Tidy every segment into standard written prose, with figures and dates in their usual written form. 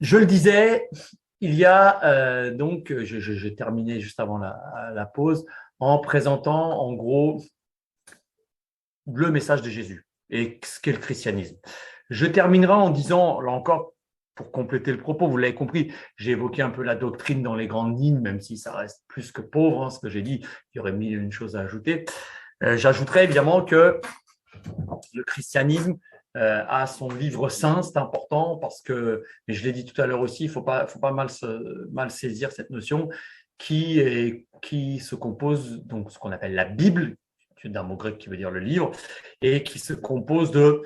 Je le disais, il y a j'ai terminé juste avant la pause en présentant en gros le message de Jésus et ce qu'est le christianisme. Je terminerai en disant, là encore, pour compléter le propos, vous l'avez compris, j'ai évoqué un peu la doctrine dans les grandes lignes, même si ça reste plus que pauvre, ce que j'ai dit, il y aurait mille une chose à ajouter. J'ajouterais évidemment que le christianisme a son livre saint, c'est important parce que, mais je l'ai dit tout à l'heure aussi, il ne faut pas mal saisir cette notion qui se compose, donc ce qu'on appelle la Bible, d'un mot grec qui veut dire le livre, et qui se compose de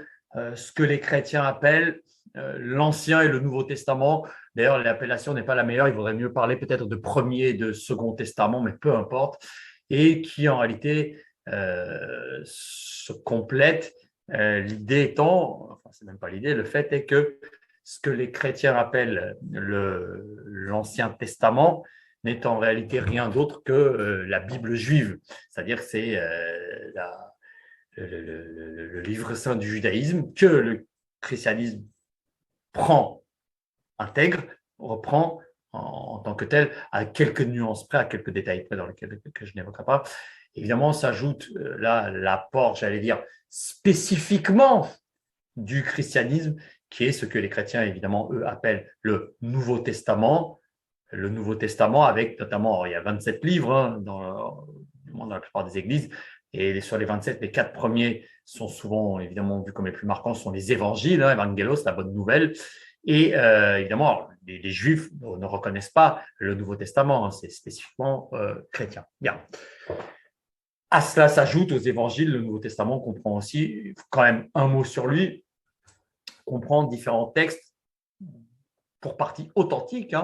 ce que les chrétiens appellent l'Ancien et le Nouveau Testament. D'ailleurs, l'appellation n'est pas la meilleure, il vaudrait mieux parler peut-être de Premier et de Second Testament, mais peu importe, et qui en réalité se complète. L'idée étant, enfin, c'est même pas l'idée, le fait est que ce que les chrétiens appellent l'Ancien Testament n'est en réalité rien d'autre que la Bible juive. C'est-à-dire que c'est le livre saint du judaïsme que le christianisme prend, intègre, reprend en tant que tel, à quelques nuances près, à quelques détails près dans lesquels que je n'évoquerai pas. Évidemment, s'ajoute là l'apport, j'allais dire, spécifiquement du christianisme, qui est ce que les chrétiens, évidemment, eux, appellent le Nouveau Testament. Le Nouveau Testament avec notamment, il y a 27 livres dans la plupart des églises, et sur les 27, les 4 premiers sont souvent, évidemment, vus comme les plus marquants, sont les évangiles, Evangelos, la bonne nouvelle. Et évidemment, les Juifs ne reconnaissent pas le Nouveau Testament, c'est spécifiquement chrétien. Bien. À cela s'ajoute aux évangiles, le Nouveau Testament comprend aussi, quand même un mot sur lui, comprend différents textes, pour partie authentiques,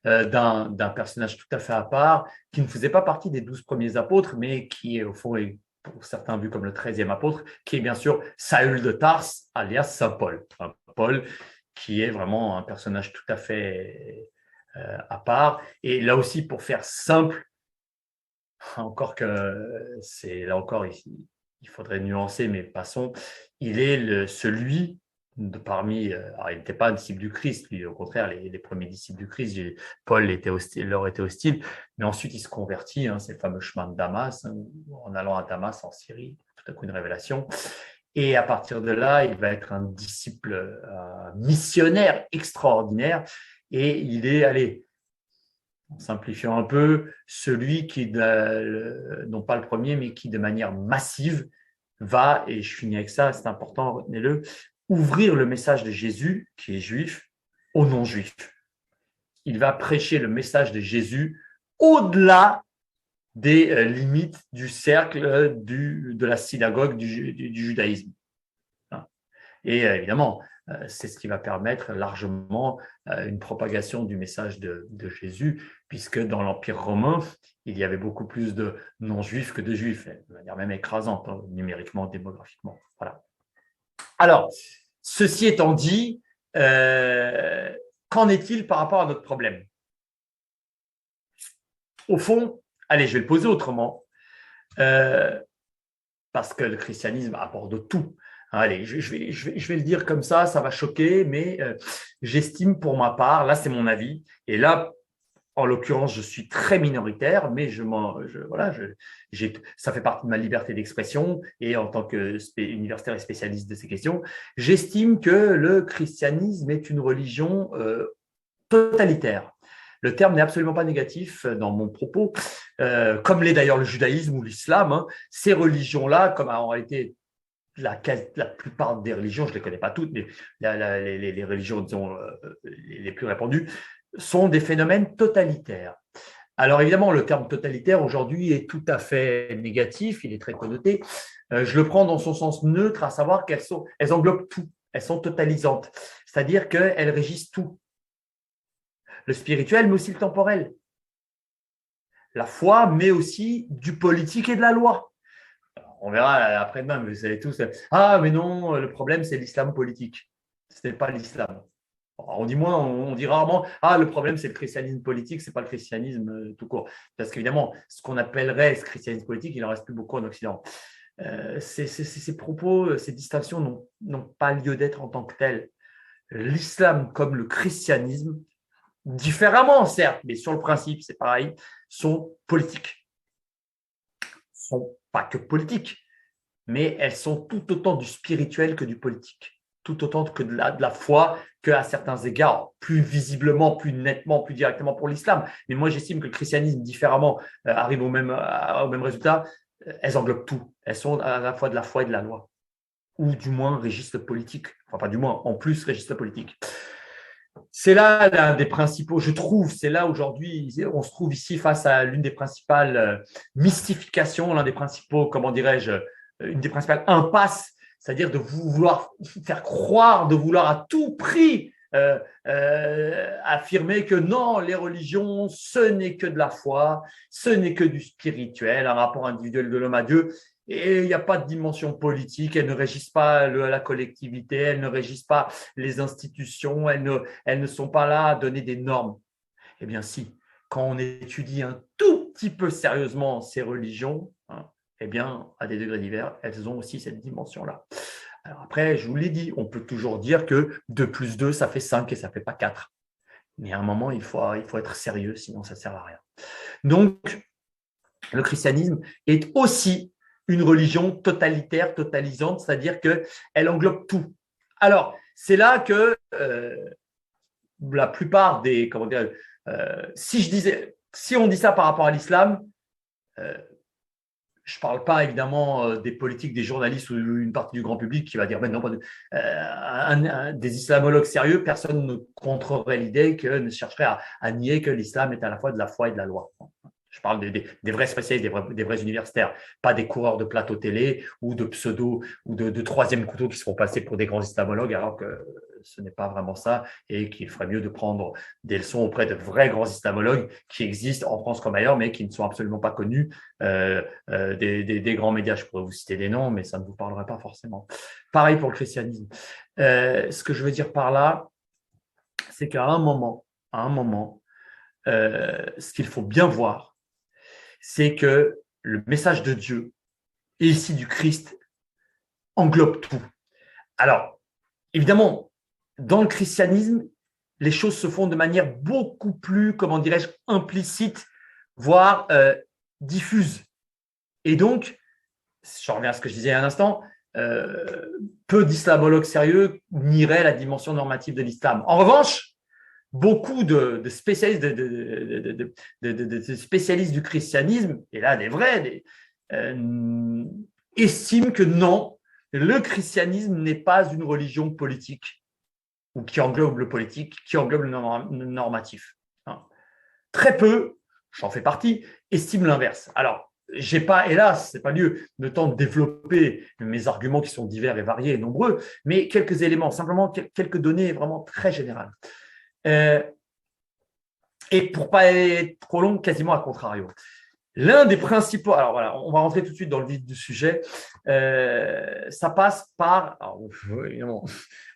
d'un personnage tout à fait à part, qui ne faisait pas partie des 12 premiers apôtres, mais qui, au fond, est pour certains vu comme le 13e apôtre, qui est bien sûr Saül de Tarse, alias Saint Paul. Paul, qui est vraiment un personnage tout à fait à part. Et là aussi, pour faire simple, encore que c'est là encore ici, il faudrait nuancer, mais passons. Il est celui de parmi, alors il n'était pas un disciple du Christ, lui, au contraire, les premiers disciples du Christ, Paul était hostile, leur était hostile, mais ensuite il se convertit, c'est le fameux chemin de Damas, en allant à Damas en Syrie, tout à coup une révélation. Et à partir de là, il va être un disciple missionnaire extraordinaire, et il est, allez, en simplifiant un peu, celui qui, non pas le premier, mais qui de manière massive va, et je finis avec ça, c'est important, retenez-le, ouvrir le message de Jésus, qui est juif, aux non-juifs. Il va prêcher le message de Jésus au-delà des limites du cercle de la synagogue du judaïsme. Et évidemment, c'est ce qui va permettre largement une propagation du message de Jésus, puisque dans l'Empire romain, il y avait beaucoup plus de non-juifs que de juifs, de manière même écrasante, numériquement, démographiquement. Voilà. Alors, ceci étant dit, qu'en est-il par rapport à notre problème? Au fond, allez, je vais le poser autrement, parce que le christianisme aborde tout. Allez, je vais le dire comme ça va choquer, mais j'estime pour ma part, là c'est mon avis, et là, en l'occurrence, je suis très minoritaire, mais ça fait partie de ma liberté d'expression, et en tant qu'universitaire et spécialiste de ces questions, j'estime que le christianisme est une religion totalitaire. Le terme n'est absolument pas négatif dans mon propos, comme l'est d'ailleurs le judaïsme ou l'islam. Ces religions-là, comme en réalité la plupart des religions, je ne les connais pas toutes, mais les religions, disons, les plus répandues, sont des phénomènes totalitaires. Alors évidemment, le terme totalitaire aujourd'hui est tout à fait négatif, il est très connoté. Je le prends dans son sens neutre, à savoir elles englobent tout, elles sont totalisantes, c'est-à-dire qu'elles régissent tout. Le spirituel, mais aussi le temporel. La foi, mais aussi du politique et de la loi. On verra après-demain, mais vous savez tous, ah mais non, le problème c'est l'islam politique. Ce n'est pas l'islam. On dit rarement, ah le problème c'est le christianisme politique, ce n'est pas le christianisme tout court. Parce qu'évidemment, ce qu'on appellerait ce christianisme politique, il n'en reste plus beaucoup en Occident. Ces propos, ces distinctions n'ont pas lieu d'être en tant que telles. l'islam comme le christianisme, différemment certes, mais sur le principe, c'est pareil, sont politiques. Sont pas que politiques, mais elles sont tout autant du spirituel que du politique, tout autant que de la foi, qu'à certains égards, plus visiblement, plus nettement, plus directement pour l'islam. Mais moi, j'estime que le christianisme, différemment, arrive au même résultat. Elles englobent tout. Elles sont à la fois de la foi et de la loi, ou du moins régissent le politique. Enfin, pas du moins, en plus régissent le politique. C'est là l'un des principaux, je trouve, c'est là aujourd'hui, on se trouve ici face à l'une des principales mystifications, l'un des principaux, comment dirais-je, une des principales impasses, c'est-à-dire de vouloir faire croire, de vouloir à tout prix affirmer que non, les religions, ce n'est que de la foi, ce n'est que du spirituel, un rapport individuel de l'homme à Dieu. Et il n'y a pas de dimension politique, elles ne régissent pas la collectivité, elles ne régissent pas les institutions, elles ne sont pas là à donner des normes. Eh bien si, quand on étudie un tout petit peu sérieusement ces religions, eh bien, à des degrés divers, elles ont aussi cette dimension-là. Alors après, je vous l'ai dit, on peut toujours dire que 2 plus 2, ça fait 5 et ça ne fait pas 4. Mais à un moment, il faut être sérieux, sinon ça ne sert à rien. Donc, le christianisme est aussi une religion totalitaire, totalisante, c'est-à-dire qu'elle englobe tout. Alors, c'est là que la plupart des, comment dire, si on dit ça par rapport à l'islam, je ne parle pas évidemment des politiques, des journalistes ou une partie du grand public qui va dire ben non, des islamologues sérieux, personne ne contrerait l'idée que ne chercherait à nier que l'islam est à la fois de la foi et de la loi. Je parle des vrais spécialistes, des vrais universitaires, pas des coureurs de plateau télé ou de pseudo ou de troisième couteau qui se font passer pour des grands islamologues alors que ce n'est pas vraiment ça et qu'il ferait mieux de prendre des leçons auprès de vrais grands islamologues qui existent en France comme ailleurs mais qui ne sont absolument pas connus des grands médias. Je pourrais vous citer des noms mais ça ne vous parlerait pas forcément. Pareil pour le christianisme. Ce que je veux dire par là, c'est qu'à un moment, ce qu'il faut bien voir, c'est que le message de Dieu et ici du Christ englobe tout. Alors, évidemment, dans le christianisme, les choses se font de manière beaucoup plus, comment dirais-je, implicite, voire diffuse. Et donc, je reviens à ce que je disais à un instant, peu d'islamologues sérieux nieraient la dimension normative de l'islam. En revanche, beaucoup de spécialistes, de spécialistes du christianisme, et là des vrais, estiment que non, le christianisme n'est pas une religion politique, ou qui englobe le politique, qui englobe le normatif. Très peu, j'en fais partie, estiment l'inverse. Alors, j'ai pas, hélas, c'est pas lieu, le temps de développer mes arguments qui sont divers et variés et nombreux, mais quelques éléments, simplement quelques données vraiment très générales. Et pour ne pas être trop long, quasiment à contrario. L'un des principaux, alors voilà, on va rentrer tout de suite dans le vif du sujet. Ça passe par, alors, évidemment,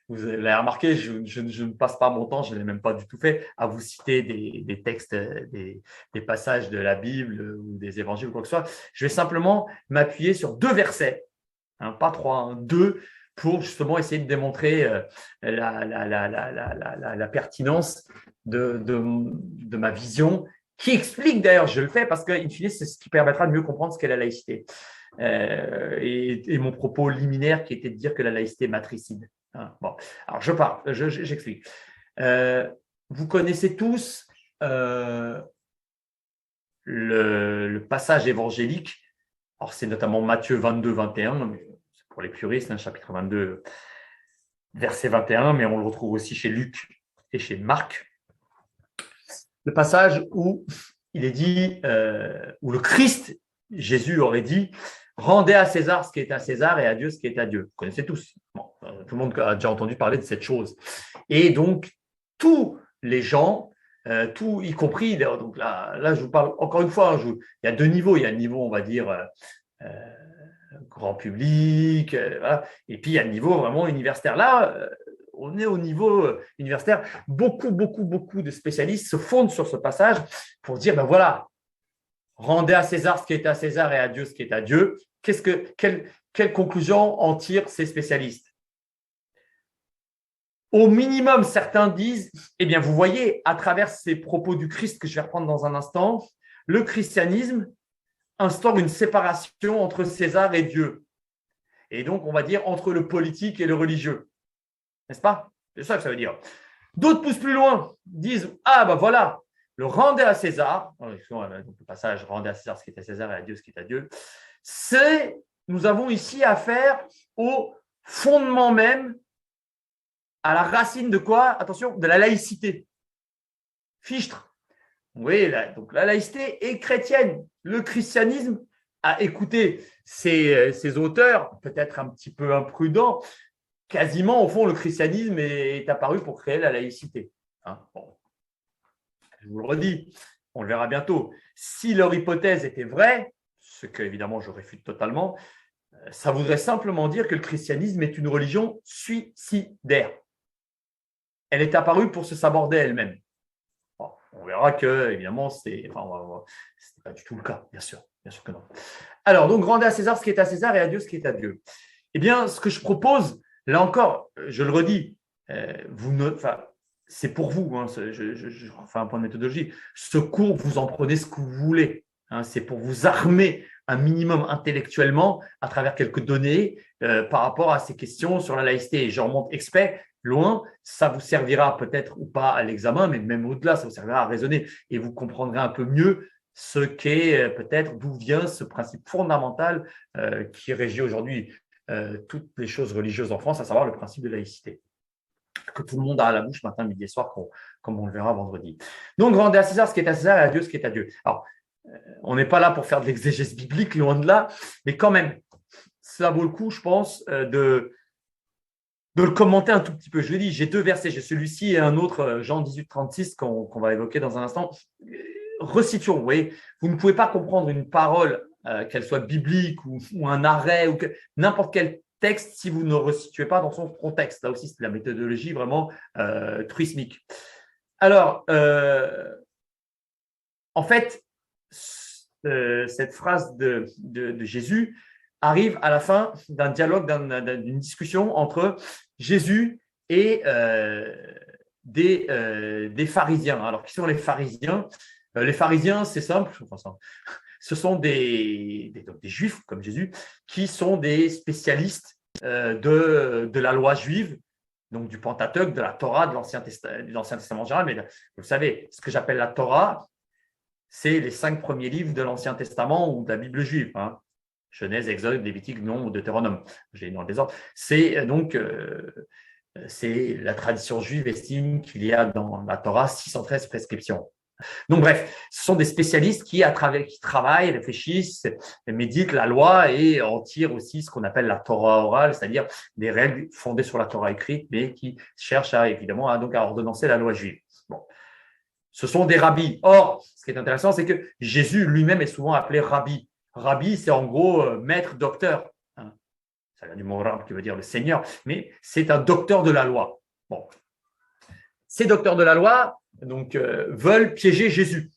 vous l'avez remarqué, je ne passe pas mon temps, je ne l'ai même pas du tout fait, à vous citer des textes, des passages de la Bible ou des évangiles ou quoi que ce soit. Je vais simplement m'appuyer sur 2 versets, pas 3, 2, pour justement essayer de démontrer la pertinence de ma vision, qui explique d'ailleurs, je le fais parce que, in fine, c'est ce qui permettra de mieux comprendre ce qu'est la laïcité. Et mon propos liminaire qui était de dire que la laïcité est matricide. Bon, alors je parle, j'explique. Vous connaissez tous le passage évangélique. Alors, c'est notamment Matthieu 22, 21, pour les puristes, chapitre 22, verset 21, mais on le retrouve aussi chez Luc et chez Marc. Le passage où il est dit, où le Christ, Jésus aurait dit, rendez à César ce qui est à César et à Dieu ce qui est à Dieu. Vous connaissez tous. Bon, tout le monde a déjà entendu parler de cette chose. Et donc, tous les gens, tout, y compris, donc là, je vous parle encore une fois, il y a 2 niveaux. Il y a un niveau, on va dire, grand public, voilà. Et puis il y a le niveau vraiment universitaire. Là, on est au niveau universitaire. Beaucoup de spécialistes se fondent sur ce passage pour dire, ben voilà, rendez à César ce qui est à César et à Dieu ce qui est à Dieu. Quelle conclusion en tirent ces spécialistes? Au minimum, certains disent, eh bien, vous voyez, à travers ces propos du Christ que je vais reprendre dans un instant, le christianisme instaure une séparation entre César et Dieu. Et donc, on va dire entre le politique et le religieux. N'est-ce pas? C'est ça que ça veut dire. D'autres poussent plus loin, disent, ah ben voilà, le rendez à César, le passage rendez à César ce qui est à César et à Dieu ce qui est à Dieu, c'est, nous avons ici affaire au fondement même, à la racine de quoi? Attention, de la laïcité. Fichtre. Oui, donc la laïcité est chrétienne. Le christianisme a écouté ces auteurs, peut-être un petit peu imprudents, quasiment, au fond, le christianisme est apparu pour créer la laïcité. Hein, bon. Je vous le redis, on le verra bientôt. Si leur hypothèse était vraie, ce que évidemment je réfute totalement, ça voudrait simplement dire que le christianisme est une religion suicidaire. Elle est apparue pour se saborder elle-même. Bon, on verra que, évidemment, ce n'est pas du tout le cas, bien sûr que non. Alors, donc, rendez à César ce qui est à César et à Dieu ce qui est à Dieu. Eh bien, ce que je propose, là encore, je le redis, c'est pour vous, hein, je fais un point de méthodologie. Ce cours, vous en prenez ce que vous voulez. Hein, c'est pour vous armer un minimum intellectuellement à travers quelques données par rapport à ces questions sur la laïcité. Et je remonte exprès loin, ça vous servira peut-être ou pas à l'examen, mais même au-delà, ça vous servira à raisonner et vous comprendrez un peu mieux ce qu'est peut-être, d'où vient ce principe fondamental qui régit aujourd'hui toutes les choses religieuses en France, à savoir le principe de laïcité, que tout le monde a à la bouche matin, midi et soir, comme on le verra vendredi. Donc, rendez à César ce qui est à César et à Dieu ce qui est à Dieu. Alors, on n'est pas là pour faire de l'exégèse biblique, loin de là, mais quand même, ça vaut le coup, je pense, de le commenter un tout petit peu. Je l'ai dit, j'ai deux versets, j'ai celui-ci et un autre, Jean 18, 36, qu'on va évoquer dans un instant. Resituons, vous voyez, vous ne pouvez pas comprendre une parole, qu'elle soit biblique ou un arrêt, ou n'importe quel texte si vous ne le resituez pas dans son contexte. Là aussi, c'est de la méthodologie vraiment truismique. Alors, en fait, cette phrase de Jésus arrive à la fin d'un dialogue, d'une discussion entre Jésus et des pharisiens. Alors, qui sont les pharisiens? Les pharisiens, c'est simple, ce sont des juifs, comme Jésus, qui sont des spécialistes de la loi juive, donc du Pentateuque, de la Torah, de l'Ancien Testament en général. Mais vous savez, ce que j'appelle la Torah, c'est les 5 premiers livres de l'Ancien Testament ou de la Bible juive. Hein. Genèse, Exode, Lévitique, Nombre, Deutéronome. Je l'ai dans le désordre. C'est donc c'est la tradition juive estime qu'il y a dans la Torah 613 prescriptions. Donc bref, ce sont des spécialistes qui travaillent, réfléchissent, méditent la loi et en tirent aussi ce qu'on appelle la Torah orale, c'est-à-dire des règles fondées sur la Torah écrite, mais qui cherchent évidemment à ordonnancer la loi juive. Bon. Ce sont des rabbis. Or, ce qui est intéressant, c'est que Jésus lui-même est souvent appelé rabbi. Rabbi, c'est en gros maître, docteur. Hein. Ça vient du mot rab qui veut dire le Seigneur, mais c'est un docteur de la loi. Bon. Ces docteurs de la loi donc, veulent piéger Jésus.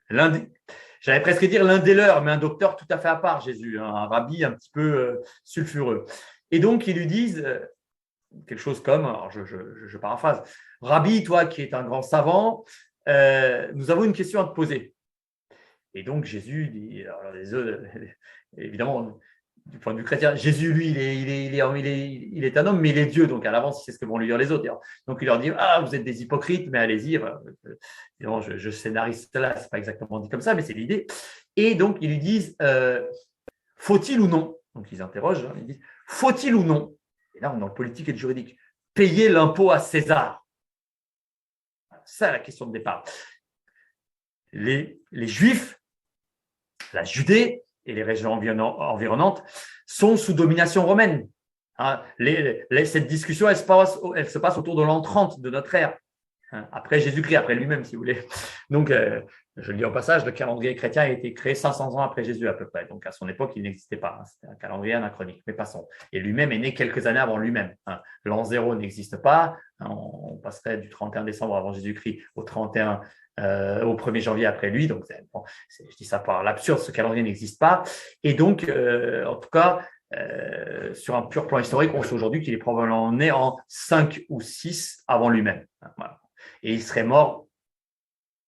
J'allais presque dire l'un des leurs, mais un docteur tout à fait à part, Jésus, hein, un rabbi un petit peu sulfureux. Et donc, ils lui disent quelque chose comme, alors je paraphrase, Rabbi, toi qui es un grand savant, nous avons une question à te poser. Et donc Jésus dit, alors évidemment, du point de vue chrétien, Jésus, lui, il est un homme, mais il est Dieu, donc à l'avance, c'est ce que vont lui dire les autres. Donc il leur dit, ah, vous êtes des hypocrites, mais allez-y. Je scénarise cela, c'est pas exactement dit comme ça, mais c'est l'idée. Et donc ils lui disent, faut-il ou non, donc ils interrogent, hein, ils disent, faut-il ou non, et là on est dans le politique et le juridique, payer l'impôt à César? C'est ça la question de départ. Les Juifs, la Judée et les régions environnantes sont sous domination romaine. Hein, cette discussion, elle se passe autour de l'an 30 de notre ère, hein, après Jésus-Christ, après lui-même, si vous voulez. Donc, je le dis au passage, le calendrier chrétien a été créé 500 ans après Jésus à peu près. Donc, à son époque, il n'existait pas. Hein, c'était un calendrier anachronique, mais passons. Et lui-même est né quelques années avant lui-même. Hein. L'an 0 n'existe pas. Hein, on passerait du 31 décembre avant Jésus-Christ au 1er janvier après lui. Donc, bon, je dis ça par l'absurde, ce calendrier n'existe pas. Et donc, en tout cas, sur un pur plan historique, on sait aujourd'hui qu'il est probablement né en 5 ou 6 avant lui-même. Voilà. Et il serait mort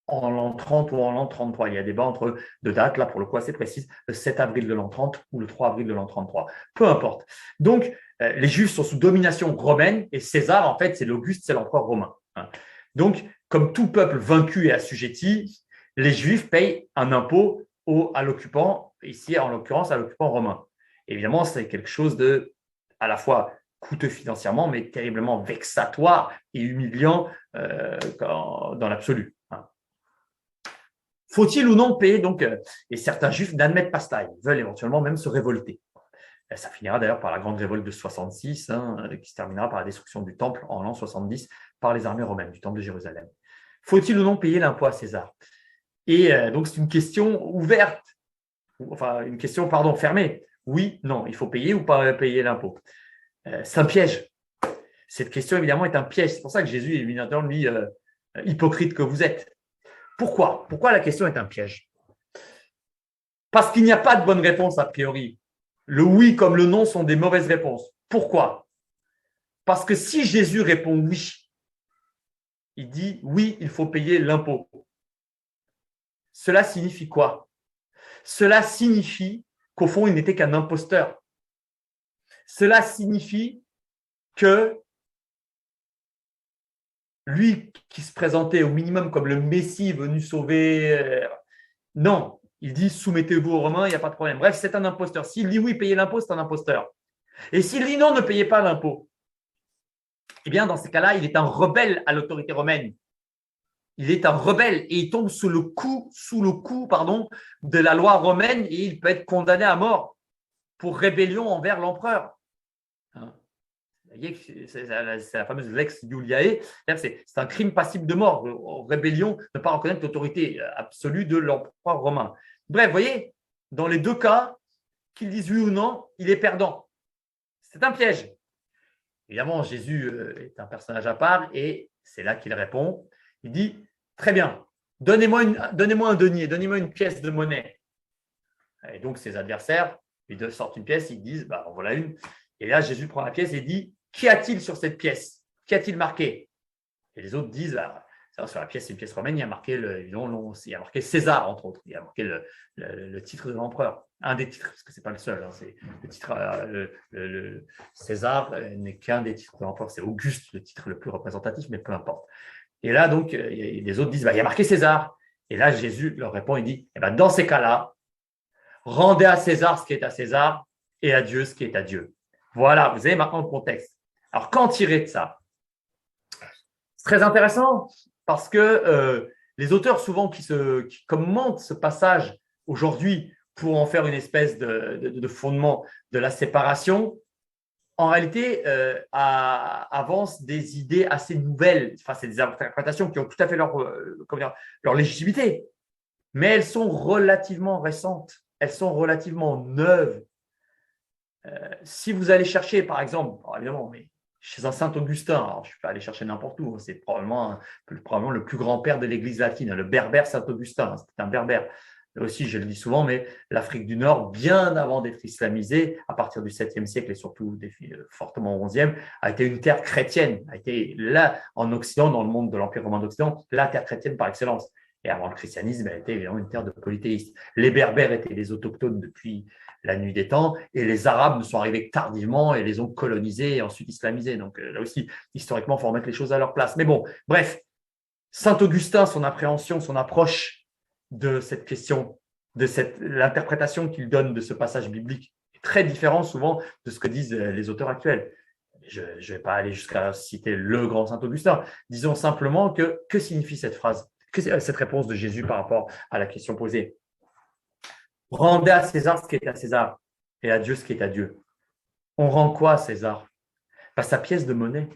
en l'an 30 ou en l'an 33. Il y a débat entre deux dates, là pour le coup assez précises, le 7 avril de l'an 30 ou le 3 avril de l'an 33. Peu importe. Donc, les Juifs sont sous domination romaine et César, en fait, c'est l'Auguste, c'est l'empereur romain. Donc, comme tout peuple vaincu et assujetti, les Juifs payent un impôt à l'occupant, ici en l'occurrence à l'occupant romain. Évidemment, c'est quelque chose de à la fois coûteux financièrement, mais terriblement vexatoire et humiliant dans l'absolu. Faut-il ou non payer donc et certains juifs n'admettent pas cela, ils veulent éventuellement même se révolter. Ça finira d'ailleurs par la grande révolte de 66, qui se terminera par la destruction du temple en l'an 70 par les armées romaines du temple de Jérusalem. Faut-il ou non payer l'impôt à César? Et donc c'est une question ouverte, enfin une question fermée. Oui, non, il faut payer ou pas payer l'impôt. C'est un piège. Cette question évidemment est un piège. C'est pour ça que Jésus évidemment lui hypocrite que vous êtes. Pourquoi? Pourquoi la question est un piège? Parce qu'il n'y a pas de bonne réponse a priori. Le oui comme le non sont des mauvaises réponses. Pourquoi? Parce que si Jésus répond oui, il dit oui, il faut payer l'impôt. Cela signifie quoi? Cela signifie qu'au fond, il n'était qu'un imposteur. Cela signifie que lui qui se présentait au minimum comme le Messie venu sauver, non, il dit soumettez-vous aux Romains, il n'y a pas de problème. Bref, c'est un imposteur. S'il dit oui, payez l'impôt, c'est un imposteur. Et s'il dit non, ne payez pas l'impôt, eh bien, dans ces cas-là, il est un rebelle à l'autorité romaine. Il est un rebelle et il tombe sous le coup de la loi romaine et il peut être condamné à mort pour rébellion envers l'empereur. C'est la fameuse lex Iuliae, c'est un crime passible de mort, rébellion, ne pas reconnaître l'autorité absolue de l'empereur romain. Bref, vous voyez, dans les deux cas, qu'il dise oui ou non, il est perdant. C'est un piège. Évidemment, Jésus est un personnage à part et c'est là qu'il répond. Il dit, très bien, donnez-moi un denier, donnez-moi une pièce de monnaie. Et donc, ses adversaires, ils sortent une pièce, ils disent, en voilà une. Et là, Jésus prend la pièce et dit, qu'y a-t-il sur cette pièce? Qu'y a-t-il marqué? Et les autres disent, sur la pièce, c'est une pièce romaine, il y a marqué, il y a marqué César, entre autres. Il y a marqué le titre de l'empereur. Un des titres, parce que ce n'est pas le seul. C'est le titre, César n'est qu'un des titres de l'empereur. C'est Auguste, le titre le plus représentatif, mais peu importe. Et là, donc, les autres disent, il y a marqué César. Et là, Jésus leur répond, il dit, dans ces cas-là, rendez à César ce qui est à César et à Dieu ce qui est à Dieu. Voilà, vous avez maintenant le contexte. Alors, qu'en tirer de ça? C'est très intéressant parce que les auteurs, souvent, qui commentent ce passage aujourd'hui pour en faire une espèce de fondement de la séparation, en réalité, avancent des idées assez nouvelles. Enfin, c'est des interprétations qui ont tout à fait leur légitimité, mais elles sont relativement récentes, elles sont relativement neuves. Si vous allez chercher, par exemple, évidemment, mais chez un Saint-Augustin, alors je ne vais pas aller chercher n'importe où, c'est probablement le plus grand-père de l'Église latine, le berbère Saint-Augustin, c'était un berbère. Là aussi, je le dis souvent, mais l'Afrique du Nord, bien avant d'être islamisée, à partir du 7e siècle et surtout fortement au 11e, a été une terre chrétienne, a été là, en Occident, dans le monde de l'Empire romain d'Occident, la terre chrétienne par excellence. Et avant le christianisme, elle était évidemment une terre de polythéistes. Les berbères étaient les autochtones depuis la nuit des temps, et les Arabes ne sont arrivés que tardivement et les ont colonisés et ensuite islamisés. Donc là aussi, historiquement, il faut remettre les choses à leur place. Mais bon, bref, Saint-Augustin, son appréhension, son approche de cette question, l'interprétation qu'il donne de ce passage biblique est très différente souvent de ce que disent les auteurs actuels. Je ne vais pas aller jusqu'à citer le grand Saint-Augustin. Disons simplement que signifie cette phrase, cette réponse de Jésus par rapport à la question posée. Rendez à César ce qui est à César et à Dieu ce qui est à Dieu. On rend quoi à César? Sa pièce de monnaie,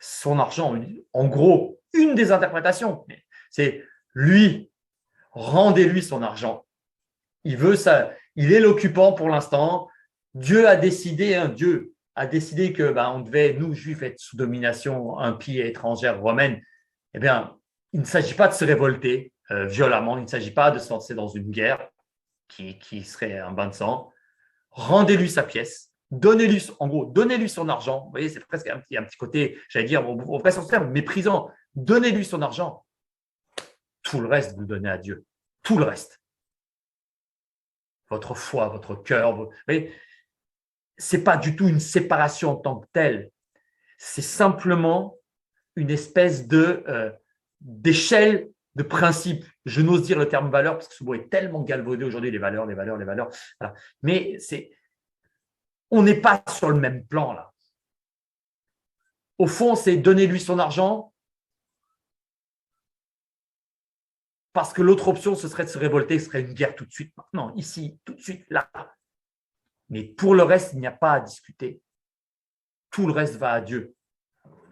son argent. En gros, une des interprétations, c'est lui, rendez-lui son argent. Il veut ça. Il est l'occupant pour l'instant. Dieu a décidé que on devait, nous, Juifs, être sous domination impie et étrangère romaine. Eh bien, il ne s'agit pas de se révolter violemment. Il ne s'agit pas de se lancer dans une guerre qui serait un bain de sang. Rendez-lui sa pièce. donnez-lui, en gros, donnez-lui son argent. Vous voyez, c'est presque un petit côté, j'allais dire, au vrai sens du terme, méprisant. Donnez-lui son argent. Tout le reste, vous le donnez à Dieu. Tout le reste. Votre foi, votre cœur. Vous voyez, ce n'est pas du tout une séparation en tant que telle. C'est simplement une espèce d'échelle de principe. Je n'ose dire le terme valeur parce que ce mot est tellement galvaudé aujourd'hui, les valeurs, les valeurs, les valeurs. Voilà. Mais on n'est pas sur le même plan là. Au fond, c'est donner-lui son argent parce que l'autre option, ce serait de se révolter, ce serait une guerre tout de suite, maintenant, ici, tout de suite, là. Mais pour le reste, il n'y a pas à discuter. Tout le reste va à Dieu.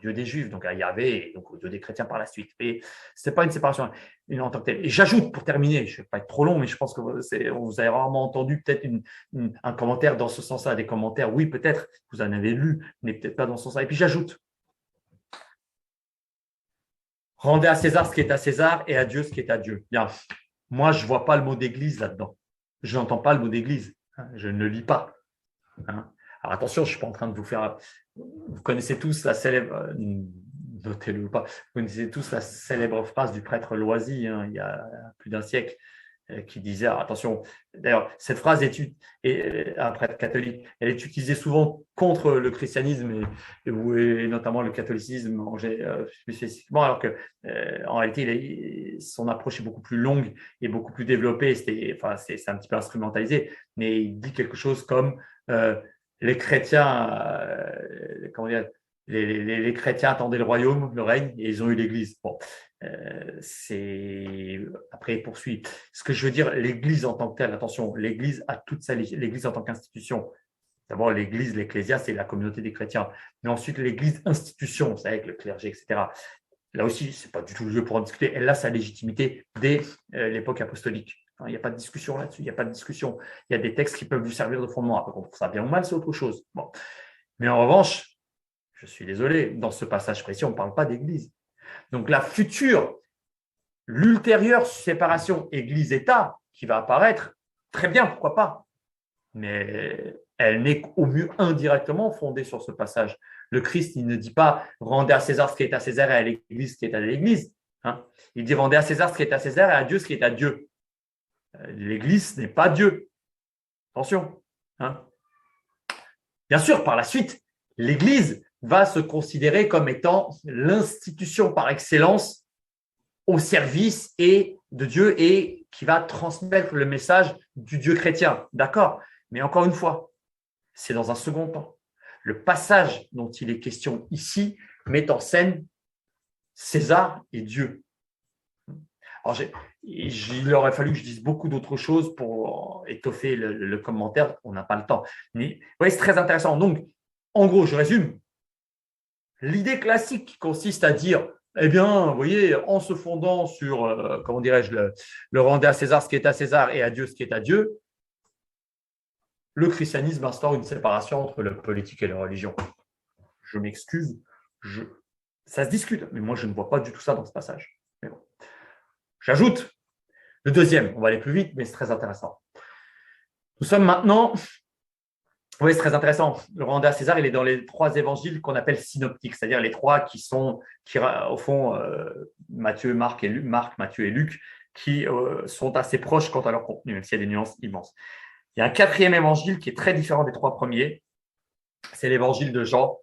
Dieu des Juifs, donc à Yahvé, et donc au Dieu des chrétiens par la suite. Et ce n'est pas une séparation en tant que telle. Et j'ajoute, pour terminer, je ne vais pas être trop long, mais je pense que vous avez rarement entendu peut-être un commentaire dans ce sens-là, des commentaires, oui, peut-être, vous en avez lu, mais peut-être pas dans ce sens-là. Et puis j'ajoute, rendez à César ce qui est à César et à Dieu ce qui est à Dieu. Bien, moi, je ne vois pas le mot d'église là-dedans. Je n'entends pas le mot d'église. Je ne le lis pas. Alors attention, je ne suis pas en train de vous faire… Vous connaissez tous la célèbre… Notez-le ou pas. Vous connaissez tous la célèbre phrase du prêtre Loisy, il y a plus d'un siècle, qui disait… Attention, d'ailleurs, cette phrase est un prêtre catholique. Elle est utilisée souvent contre le christianisme et notamment le catholicisme plus spécifiquement, alors que en réalité, son approche est beaucoup plus longue et beaucoup plus développée. C'est un petit peu instrumentalisé, mais il dit quelque chose comme… les chrétiens, comment dire, les chrétiens attendaient le royaume, le règne, et ils ont eu l'Église. Bon, après il poursuit. Ce que je veux dire, l'Église en tant que telle, attention, l'Église a toute sa l'Église en tant qu'institution. D'abord, l'Église, l'Ecclésia, c'est la communauté des chrétiens. Mais ensuite, l'Église institution, c'est avec le clergé, etc. Là aussi, ce n'est pas du tout le lieu pour en discuter. Elle a sa légitimité dès l'époque apostolique. Il n'y a pas de discussion là-dessus, il n'y a pas de discussion. Il y a des textes qui peuvent vous servir de fondement. Après, qu'on trouve ça bien ou mal, c'est autre chose. Bon. Mais en revanche, je suis désolé, dans ce passage précis, on ne parle pas d'église. Donc la future, l'ultérieure séparation Église-État qui va apparaître, très bien, pourquoi pas. Mais elle n'est au mieux indirectement fondée sur ce passage. Le Christ, il ne dit pas « rendez à César ce qui est à César et à l'Église ce qui est à l'Église ». Il dit « rendez à César ce qui est à César et à Dieu ce qui est à Dieu ». L'Église n'est pas Dieu. Attention. Bien sûr, par la suite, l'Église va se considérer comme étant l'institution par excellence au service de Dieu et qui va transmettre le message du Dieu chrétien. D'accord? Mais encore une fois, c'est dans un second temps. Le passage dont il est question ici met en scène César et Dieu. Alors, il aurait fallu que je dise beaucoup d'autres choses pour étoffer le commentaire. On n'a pas le temps. Mais oui, c'est très intéressant. Donc, en gros, je résume. L'idée classique qui consiste à dire, eh bien, vous voyez, en se fondant sur, comment dirais-je, le rendez à César ce qui est à César et à Dieu ce qui est à Dieu, le christianisme instaure une séparation entre le politique et la religion. Je m'excuse, ça se discute, mais moi, je ne vois pas du tout ça dans ce passage. Mais bon. J'ajoute le deuxième, on va aller plus vite, mais c'est très intéressant. Nous sommes maintenant, oui, c'est très intéressant. Le rendez à César, il est dans les 3 évangiles qu'on appelle synoptiques, c'est-à-dire les 3 qui au fond, Matthieu, Marc, Matthieu et Luc, qui sont assez proches quant à leur contenu, même s'il y a des nuances immenses. Il y a un 4e évangile qui est très différent des 3 premiers, c'est l'évangile de Jean,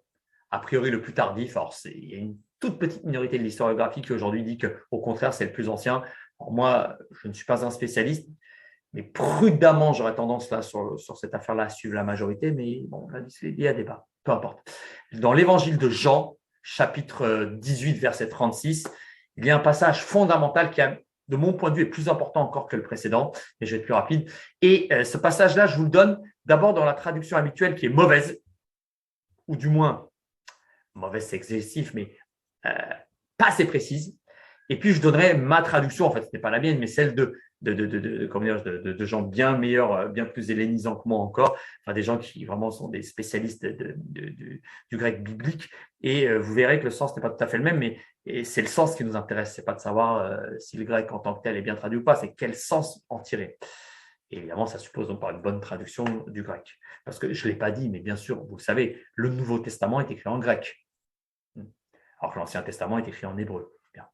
a priori le plus tardif. Alors, il y a une toute petite minorité de l'historiographie qui aujourd'hui dit qu'au contraire, c'est le plus ancien. Alors, moi, je ne suis pas un spécialiste, mais prudemment, j'aurais tendance là sur cette affaire-là à suivre la majorité, mais bon, là, il y a débat, peu importe. Dans l'évangile de Jean, chapitre 18, verset 36, il y a un passage fondamental qui a, de mon point de vue, est plus important encore que le précédent, et je vais être plus rapide. Et ce passage-là, je vous le donne d'abord dans la traduction habituelle qui est mauvaise, ou du moins, mauvaise c'est excessif, mais pas assez précise. Et puis, je donnerai ma traduction, en fait, ce n'est pas la mienne, mais celle de gens bien meilleurs, bien plus hellénisants que moi encore, enfin des gens qui vraiment sont des spécialistes du grec biblique. Et vous verrez que le sens n'est pas tout à fait le même, mais c'est le sens qui nous intéresse. Ce n'est pas de savoir si le grec en tant que tel est bien traduit ou pas, c'est quel sens en tirer. Et évidemment, ça suppose donc par une bonne traduction du grec. Parce que je ne l'ai pas dit, mais bien sûr, vous le savez, le Nouveau Testament est écrit en grec, alors que l'Ancien Testament est écrit en hébreu. Bien.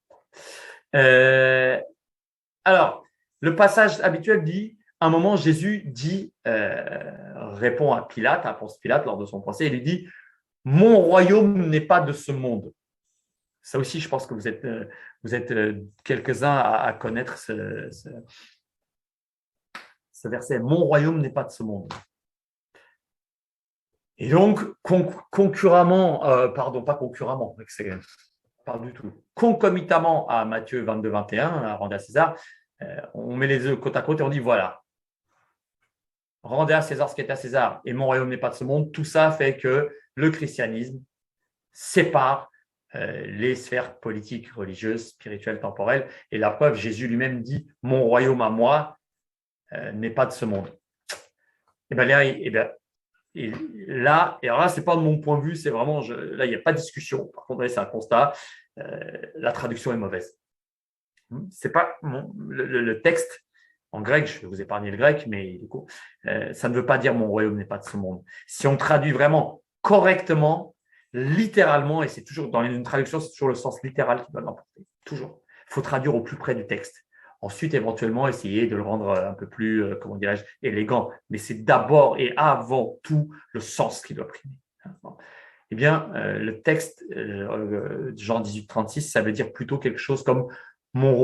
Alors, le passage habituel dit, à un moment, Jésus dit, répond à Pilate, à Ponce Pilate lors de son procès, il lui dit, mon royaume n'est pas de ce monde. Ça aussi, je pense que vous êtes quelques-uns à connaître ce verset. Mon royaume n'est pas de ce monde. Et donc, concurremment, pas concurremment, pas du tout, concomitamment à Matthieu 22, 21, à Rendez à César, on met les deux côte à côte et on dit voilà, rendez à César ce qui est à César et mon royaume n'est pas de ce monde. Tout ça fait que le christianisme sépare les sphères politiques, religieuses, spirituelles, temporelles. Et la preuve, Jésus lui-même dit mon royaume à moi n'est pas de ce monde. Et bien là, et alors là, ce n'est pas de mon point de vue, c'est vraiment, là, il n'y a pas de discussion. Par contre, c'est un constat, la traduction est mauvaise. C'est pas le texte en grec, je vais vous épargner le grec, mais du coup, ça ne veut pas dire mon royaume n'est pas de ce monde. Si on traduit vraiment correctement, littéralement, et c'est toujours dans une traduction, c'est toujours le sens littéral qui doit l'emporter. Toujours. Il faut traduire au plus près du texte. Ensuite, éventuellement, essayer de le rendre un peu plus, comment dirais-je, élégant. Mais c'est d'abord et avant tout le sens qui doit primer. Eh bien, le texte, Jean 18, 36, ça veut dire plutôt quelque chose comme mon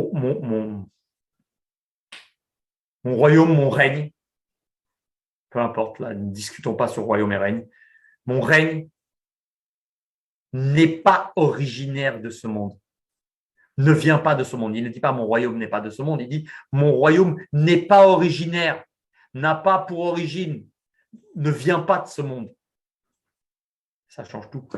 royaume, mon règne. Peu importe, là, ne discutons pas sur royaume et règne. Mon règne n'est pas originaire de ce monde. Ne vient pas de ce monde. Il ne dit pas mon royaume n'est pas de ce monde. Il dit mon royaume n'est pas originaire, n'a pas pour origine, ne vient pas de ce monde. Ça change tout.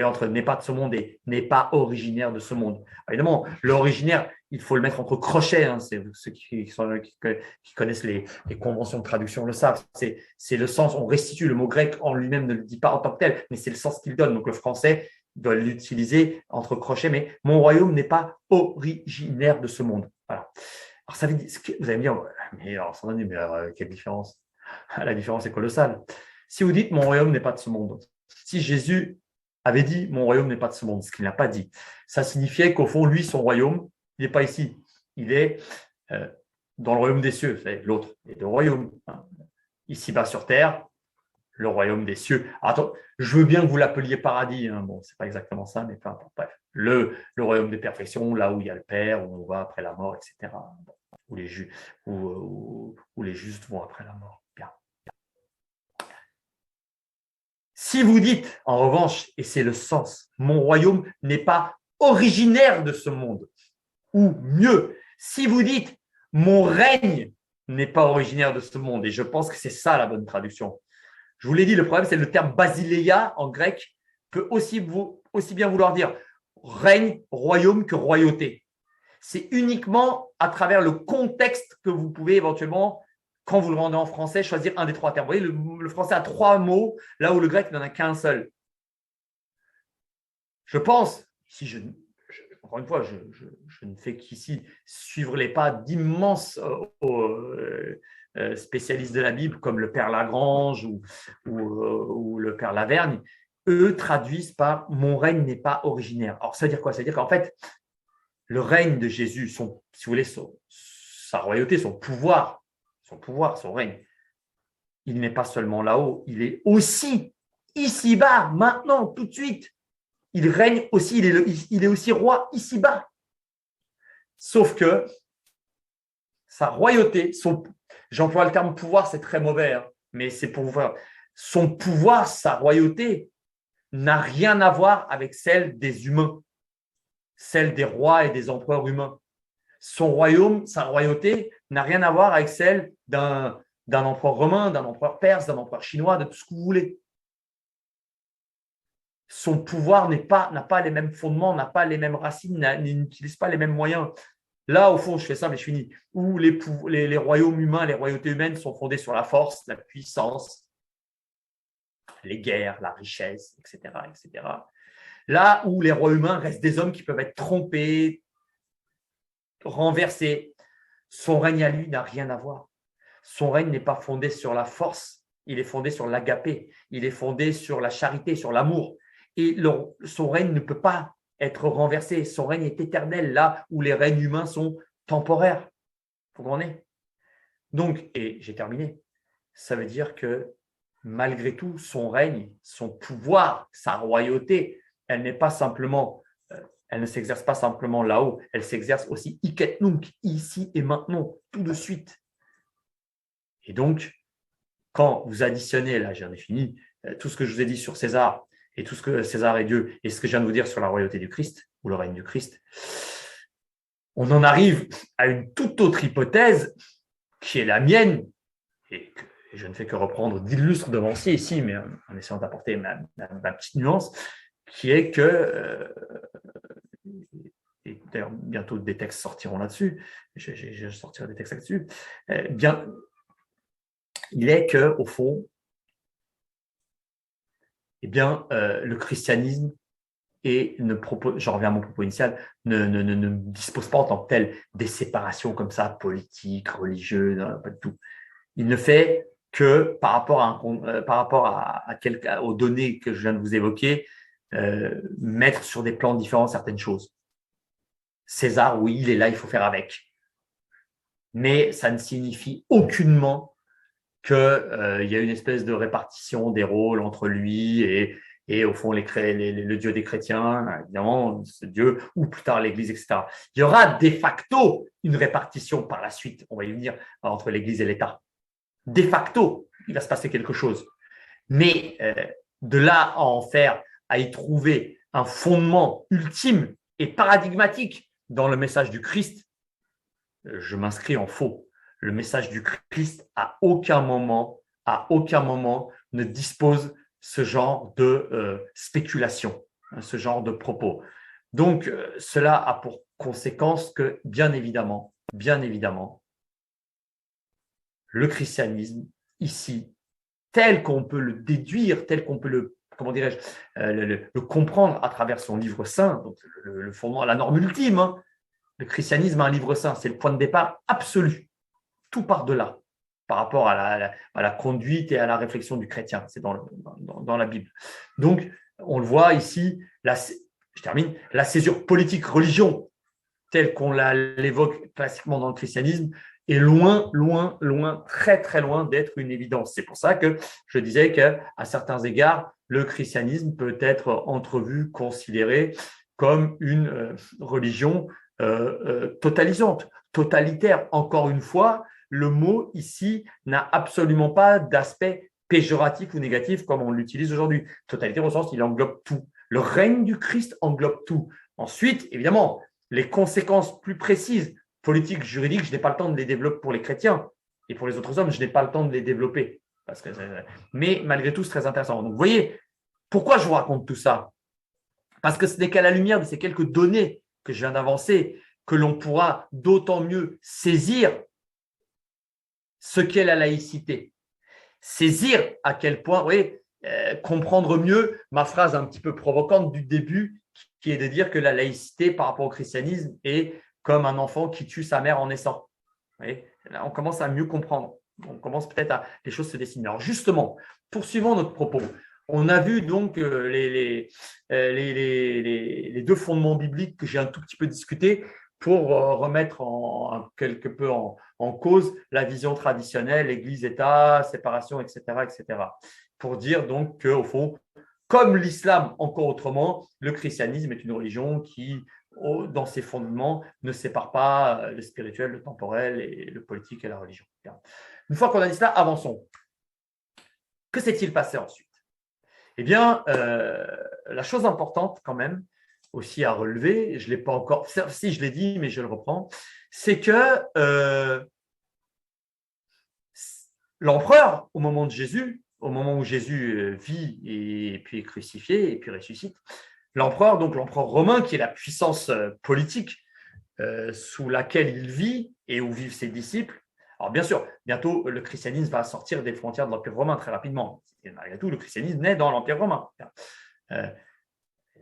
Entre n'est pas de ce monde et n'est pas originaire de ce monde. Évidemment, l'originaire, il faut le mettre entre crochets. Hein, c'est ceux qui connaissent les conventions de traduction le savent. C'est le sens, on restitue le mot grec en lui-même, ne le dit pas en tant que tel, mais c'est le sens qu'il donne. Donc le français doit l'utiliser entre crochets, mais mon royaume n'est pas originaire de ce monde. Voilà. Alors ça veut dire, vous allez me dire, mais alors, quelle différence? La différence est colossale. Si vous dites mon royaume n'est pas de ce monde, si Jésus avait dit mon royaume n'est pas de ce monde, ce qu'il n'a pas dit, ça signifiait qu'au fond, lui, son royaume, il n'est pas ici. Il est dans le royaume des cieux. Vous savez, l'autre est deux royaumes. Hein. Ici-bas sur terre, le royaume des cieux. Attends, je veux bien que vous l'appeliez paradis. Hein. Bon, c'est pas exactement ça, mais peu importe. Bref, le royaume des perfections, là où il y a le Père, où on va après la mort, etc. Bon, où les justes vont après la mort. Bien. Si vous dites, en revanche, et c'est le sens, mon royaume n'est pas originaire de ce monde, ou mieux, si vous dites, mon règne n'est pas originaire de ce monde, et je pense que c'est ça la bonne traduction. Je vous l'ai dit, le problème, c'est le terme basileia en grec peut aussi bien vouloir dire règne, royaume que royauté. C'est uniquement à travers le contexte que vous pouvez éventuellement, quand vous le rendez en français, choisir un des trois termes. Vous voyez, le français a trois mots, là où le grec n'en a qu'un seul. Je pense, encore une fois, je ne fais qu'ici suivre les pas d'immenses spécialistes de la Bible, comme le Père Lagrange ou le Père Lavergne. Eux traduisent par « mon règne n'est pas originaire ». Alors, ça veut dire quoi? Ça veut dire qu'en fait, le règne de Jésus, si vous voulez, sa royauté, son pouvoir, son règne, il n'est pas seulement là-haut, il est aussi ici-bas, maintenant, tout de suite. Il règne aussi, il est aussi roi ici-bas. Sauf que sa royauté, j'emploie le terme pouvoir, c'est très mauvais, hein, mais c'est pour vous voir. Son pouvoir, sa royauté, n'a rien à voir avec celle des humains, celle des rois et des empereurs humains. Son royaume, sa royauté, n'a rien à voir avec celle d'un empereur romain, d'un empereur perse, d'un empereur chinois, de tout ce que vous voulez. Son pouvoir n'a pas les mêmes fondements, n'a pas les mêmes racines, n'utilise pas les mêmes moyens. Là, au fond, je fais ça, mais je finis. Où les royaumes humains, les royautés humaines sont fondées sur la force, la puissance, les guerres, la richesse, etc., etc. Là où les rois humains restent des hommes qui peuvent être trompés, renversés, son règne à lui n'a rien à voir. son règne n'est pas fondé sur la force, il est fondé sur l'agapé, il est fondé sur la charité, sur l'amour. Et son règne ne peut pas être renversé, son règne est éternel, là où les règnes humains sont temporaires. Vous comprenez? Donc, et j'ai terminé, ça veut dire que malgré tout, son règne, son pouvoir, sa royauté, elle n'est pas simplement, elle ne s'exerce pas simplement là-haut, elle s'exerce aussi hic nunc, ici et maintenant, tout de suite. Et donc, quand vous additionnez, là j'en ai fini, tout ce que je vous ai dit sur César et tout ce que César est Dieu et ce que je viens de vous dire sur la royauté du Christ ou le règne du Christ, on en arrive à une toute autre hypothèse qui est la mienne et que je ne fais que reprendre d'illustres devanciers ici, mais en essayant d'apporter ma petite nuance, qui est que, et d'ailleurs bientôt des textes sortiront là-dessus, je sortirai des textes là-dessus, bien, il est qu'au fond, eh bien, le christianisme j'en reviens à mon propos initial, ne dispose pas en tant que tel des séparations comme ça, politiques, religieuses, pas du tout. Il ne fait que par rapport aux données que je viens de vous évoquer, mettre sur des plans différents certaines choses. César, oui, il est là, il faut faire avec. Mais ça ne signifie aucunement qu'il y a une espèce de répartition des rôles entre lui et au fond le Dieu des chrétiens, évidemment, ce Dieu, ou plus tard l'Église, etc. Il y aura de facto une répartition par la suite, on va y venir, entre l'Église et l'État. De facto, il va se passer quelque chose. Mais de là à y trouver un fondement ultime et paradigmatique dans le message du Christ, je m'inscris en faux. Le message du Christ, à aucun moment, ne dispose ce genre de spéculation, ce genre de propos. Donc, cela a pour conséquence que, bien évidemment, le christianisme, ici, tel qu'on peut le déduire, tel qu'on peut le comprendre à travers son livre saint, donc le fondement, la norme ultime, hein. Le christianisme a un livre saint, c'est le point de départ absolu, tout part de là, par rapport à la conduite et à la réflexion du chrétien, c'est dans la Bible. Donc, on le voit ici, je termine, la césure politique-religion, telle qu'on l'évoque classiquement dans le christianisme, est loin, très, très loin d'être une évidence. C'est pour ça que je disais qu'à certains égards, le christianisme peut être entrevu, considéré comme une religion totalisante, totalitaire. Encore une fois, le mot ici n'a absolument pas d'aspect péjoratif ou négatif comme on l'utilise aujourd'hui. Totalitaire au sens, il englobe tout. Le règne du Christ englobe tout. Ensuite, évidemment, les conséquences plus précises, politiques, juridiques, je n'ai pas le temps de les développer pour les chrétiens. Et pour les autres hommes, je n'ai pas le temps de les développer. Mais malgré tout, c'est très intéressant. Donc, vous voyez, pourquoi je vous raconte tout ça? Parce que ce n'est qu'à la lumière de ces quelques données que je viens d'avancer que l'on pourra d'autant mieux saisir ce qu'est la laïcité. Saisir à quel point, vous voyez, comprendre mieux ma phrase un petit peu provocante du début, qui est de dire que la laïcité par rapport au christianisme est comme un enfant qui tue sa mère en naissant. Vous voyez, là, on commence à mieux comprendre. On commence peut-être à les choses se dessinent. Alors justement, poursuivons notre propos. On a vu donc les deux fondements bibliques que j'ai un tout petit peu discutés pour remettre quelque peu en cause la vision traditionnelle, Église-État, séparation, etc., etc. Pour dire donc qu'au fond, comme l'islam encore autrement, le christianisme est une religion qui, dans ses fondements, ne sépare pas le spirituel, le temporel, et le politique et la religion. Une fois qu'on a dit cela, avançons. Que s'est-il passé ensuite? Eh bien, la chose importante quand même, aussi à relever, je ne l'ai pas encore, si je l'ai dit, mais je le reprends, c'est que l'empereur, au moment de Jésus, au moment où Jésus vit et puis est crucifié et puis ressuscite, l'empereur, donc l'empereur romain, qui est la puissance politique sous laquelle il vit et où vivent ses disciples. Alors bien sûr, bientôt le christianisme va sortir des frontières de l'Empire romain très rapidement. Et malgré tout, le christianisme naît dans l'Empire romain.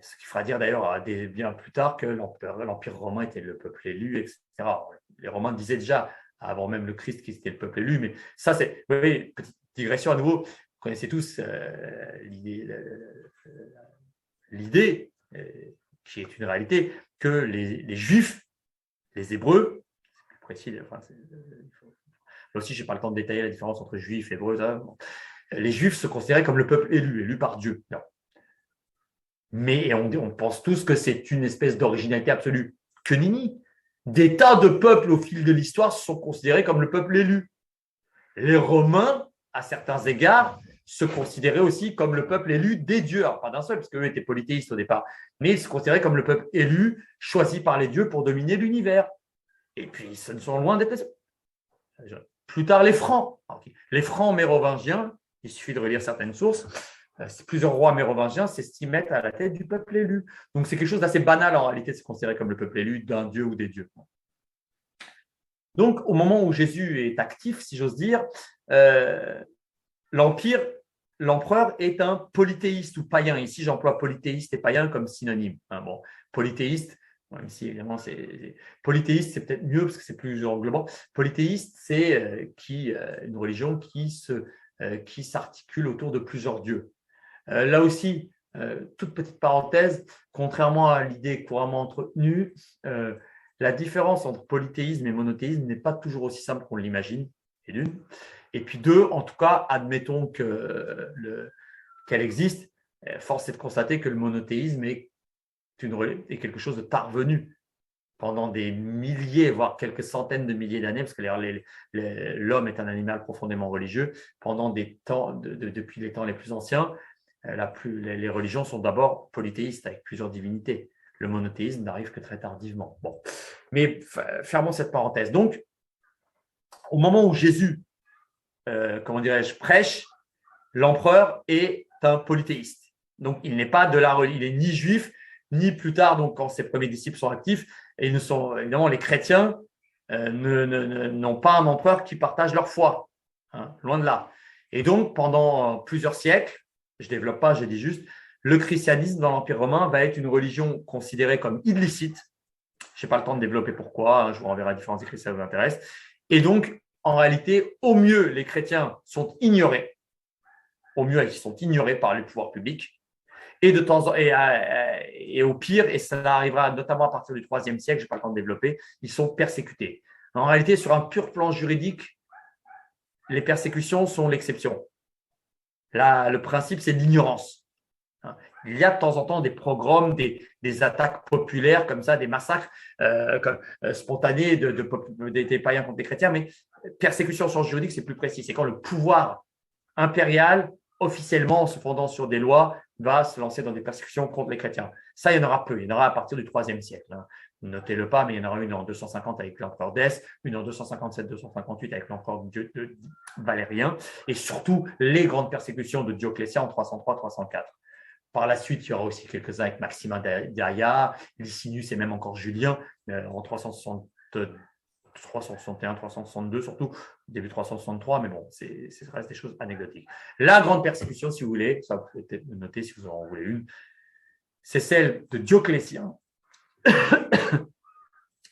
Ce qui fera dire d'ailleurs bien plus tard que l'Empire romain était le peuple élu, etc. Les Romains disaient déjà, avant même le Christ, qu'ils étaient le peuple élu, mais ça, c'est… Vous voyez, petite digression à nouveau, vous connaissez tous l'idée, qui est une réalité, que les Juifs, les Hébreux, c'est plus précis, enfin, là aussi, je n'ai pas le temps de détailler la différence entre Juifs et Hébreux, les Juifs se considéraient comme le peuple élu par Dieu. Non. Mais on pense tous que c'est une espèce d'originalité absolue. Que nini. Des tas de peuples au fil de l'histoire sont considérés comme le peuple élu. Les Romains, à certains égards, se considéraient aussi comme le peuple élu des dieux. Alors, pas d'un seul, parce qu'eux étaient polythéistes au départ, mais ils se considéraient comme le peuple élu, choisi par les dieux pour dominer l'univers. Et puis, ce ne sont loin d'être… Plus tard, les Francs. Les Francs mérovingiens, il suffit de relire certaines sources, plusieurs rois mérovingiens s'estimaient à la tête du peuple élu. Donc, c'est quelque chose d'assez banal en réalité de se considérer comme le peuple élu d'un dieu ou des dieux. Donc, au moment où Jésus est actif, si j'ose dire, l'empereur est un polythéiste ou païen. Ici, j'emploie polythéiste et païen comme synonyme. Bon, polythéiste, même si évidemment, polythéiste, c'est peut-être mieux parce que c'est plus englobant. Polythéiste, c'est une religion qui s'articule autour de plusieurs dieux. Là aussi, toute petite parenthèse, contrairement à l'idée couramment entretenue, la différence entre polythéisme et monothéisme n'est pas toujours aussi simple qu'on l'imagine, et d'une. Et puis deux, en tout cas, admettons qu'elle existe, force est de constater que le monothéisme est quelque chose de parvenu pendant des milliers, voire quelques centaines de milliers d'années, parce que l'homme est un animal profondément religieux, pendant des temps, depuis les temps les plus anciens, les religions sont d'abord polythéistes avec plusieurs divinités. Le monothéisme n'arrive que très tardivement. Bon. Mais fermons cette parenthèse. Donc, au moment où Jésus, prêche, l'empereur est un polythéiste. Donc, il n'est pas il est ni juif, ni plus tard, donc quand ses premiers disciples sont actifs, et ils ne sont évidemment les chrétiens n'ont pas un empereur qui partage leur foi, hein, loin de là. Et donc, pendant plusieurs siècles, je ne développe pas, je dis juste, le christianisme dans l'Empire romain va être une religion considérée comme illicite. Je n'ai pas le temps de développer pourquoi, hein, je vous renverrai différents écrits si ça vous intéresse. Et donc, en réalité, au mieux, les chrétiens sont ignorés. Au mieux, ils sont ignorés par les pouvoirs publics. Et, et au pire, et ça arrivera notamment à partir du IIIe siècle, je n'ai pas le temps de développer, ils sont persécutés. En réalité, sur un pur plan juridique, les persécutions sont l'exception. Là, le principe, c'est l'ignorance. Il y a de temps en temps des pogroms, des attaques populaires comme ça, des massacres spontanés des païens contre des chrétiens, mais persécution sur juridique, c'est plus précis. C'est quand le pouvoir impérial, officiellement, en se fondant sur des lois, va se lancer dans des persécutions contre les chrétiens. Ça, il y en aura peu. Il y en aura à partir du IIIe siècle. Hein. Notez-le pas, mais il y en aura une en 250 avec l'empereur Dèce, une en 257-258 avec l'empereur Valérien, et surtout les grandes persécutions de Dioclétien en 303-304. Par la suite, il y aura aussi quelques-uns avec Maximin d'Aia, Licinius et même encore Julien en 361, 362, surtout début 363, mais bon, ça reste des choses anecdotiques. La grande persécution, si vous voulez, ça vous pouvez peut-être noter si vous en voulez une, c'est celle de Dioclétien.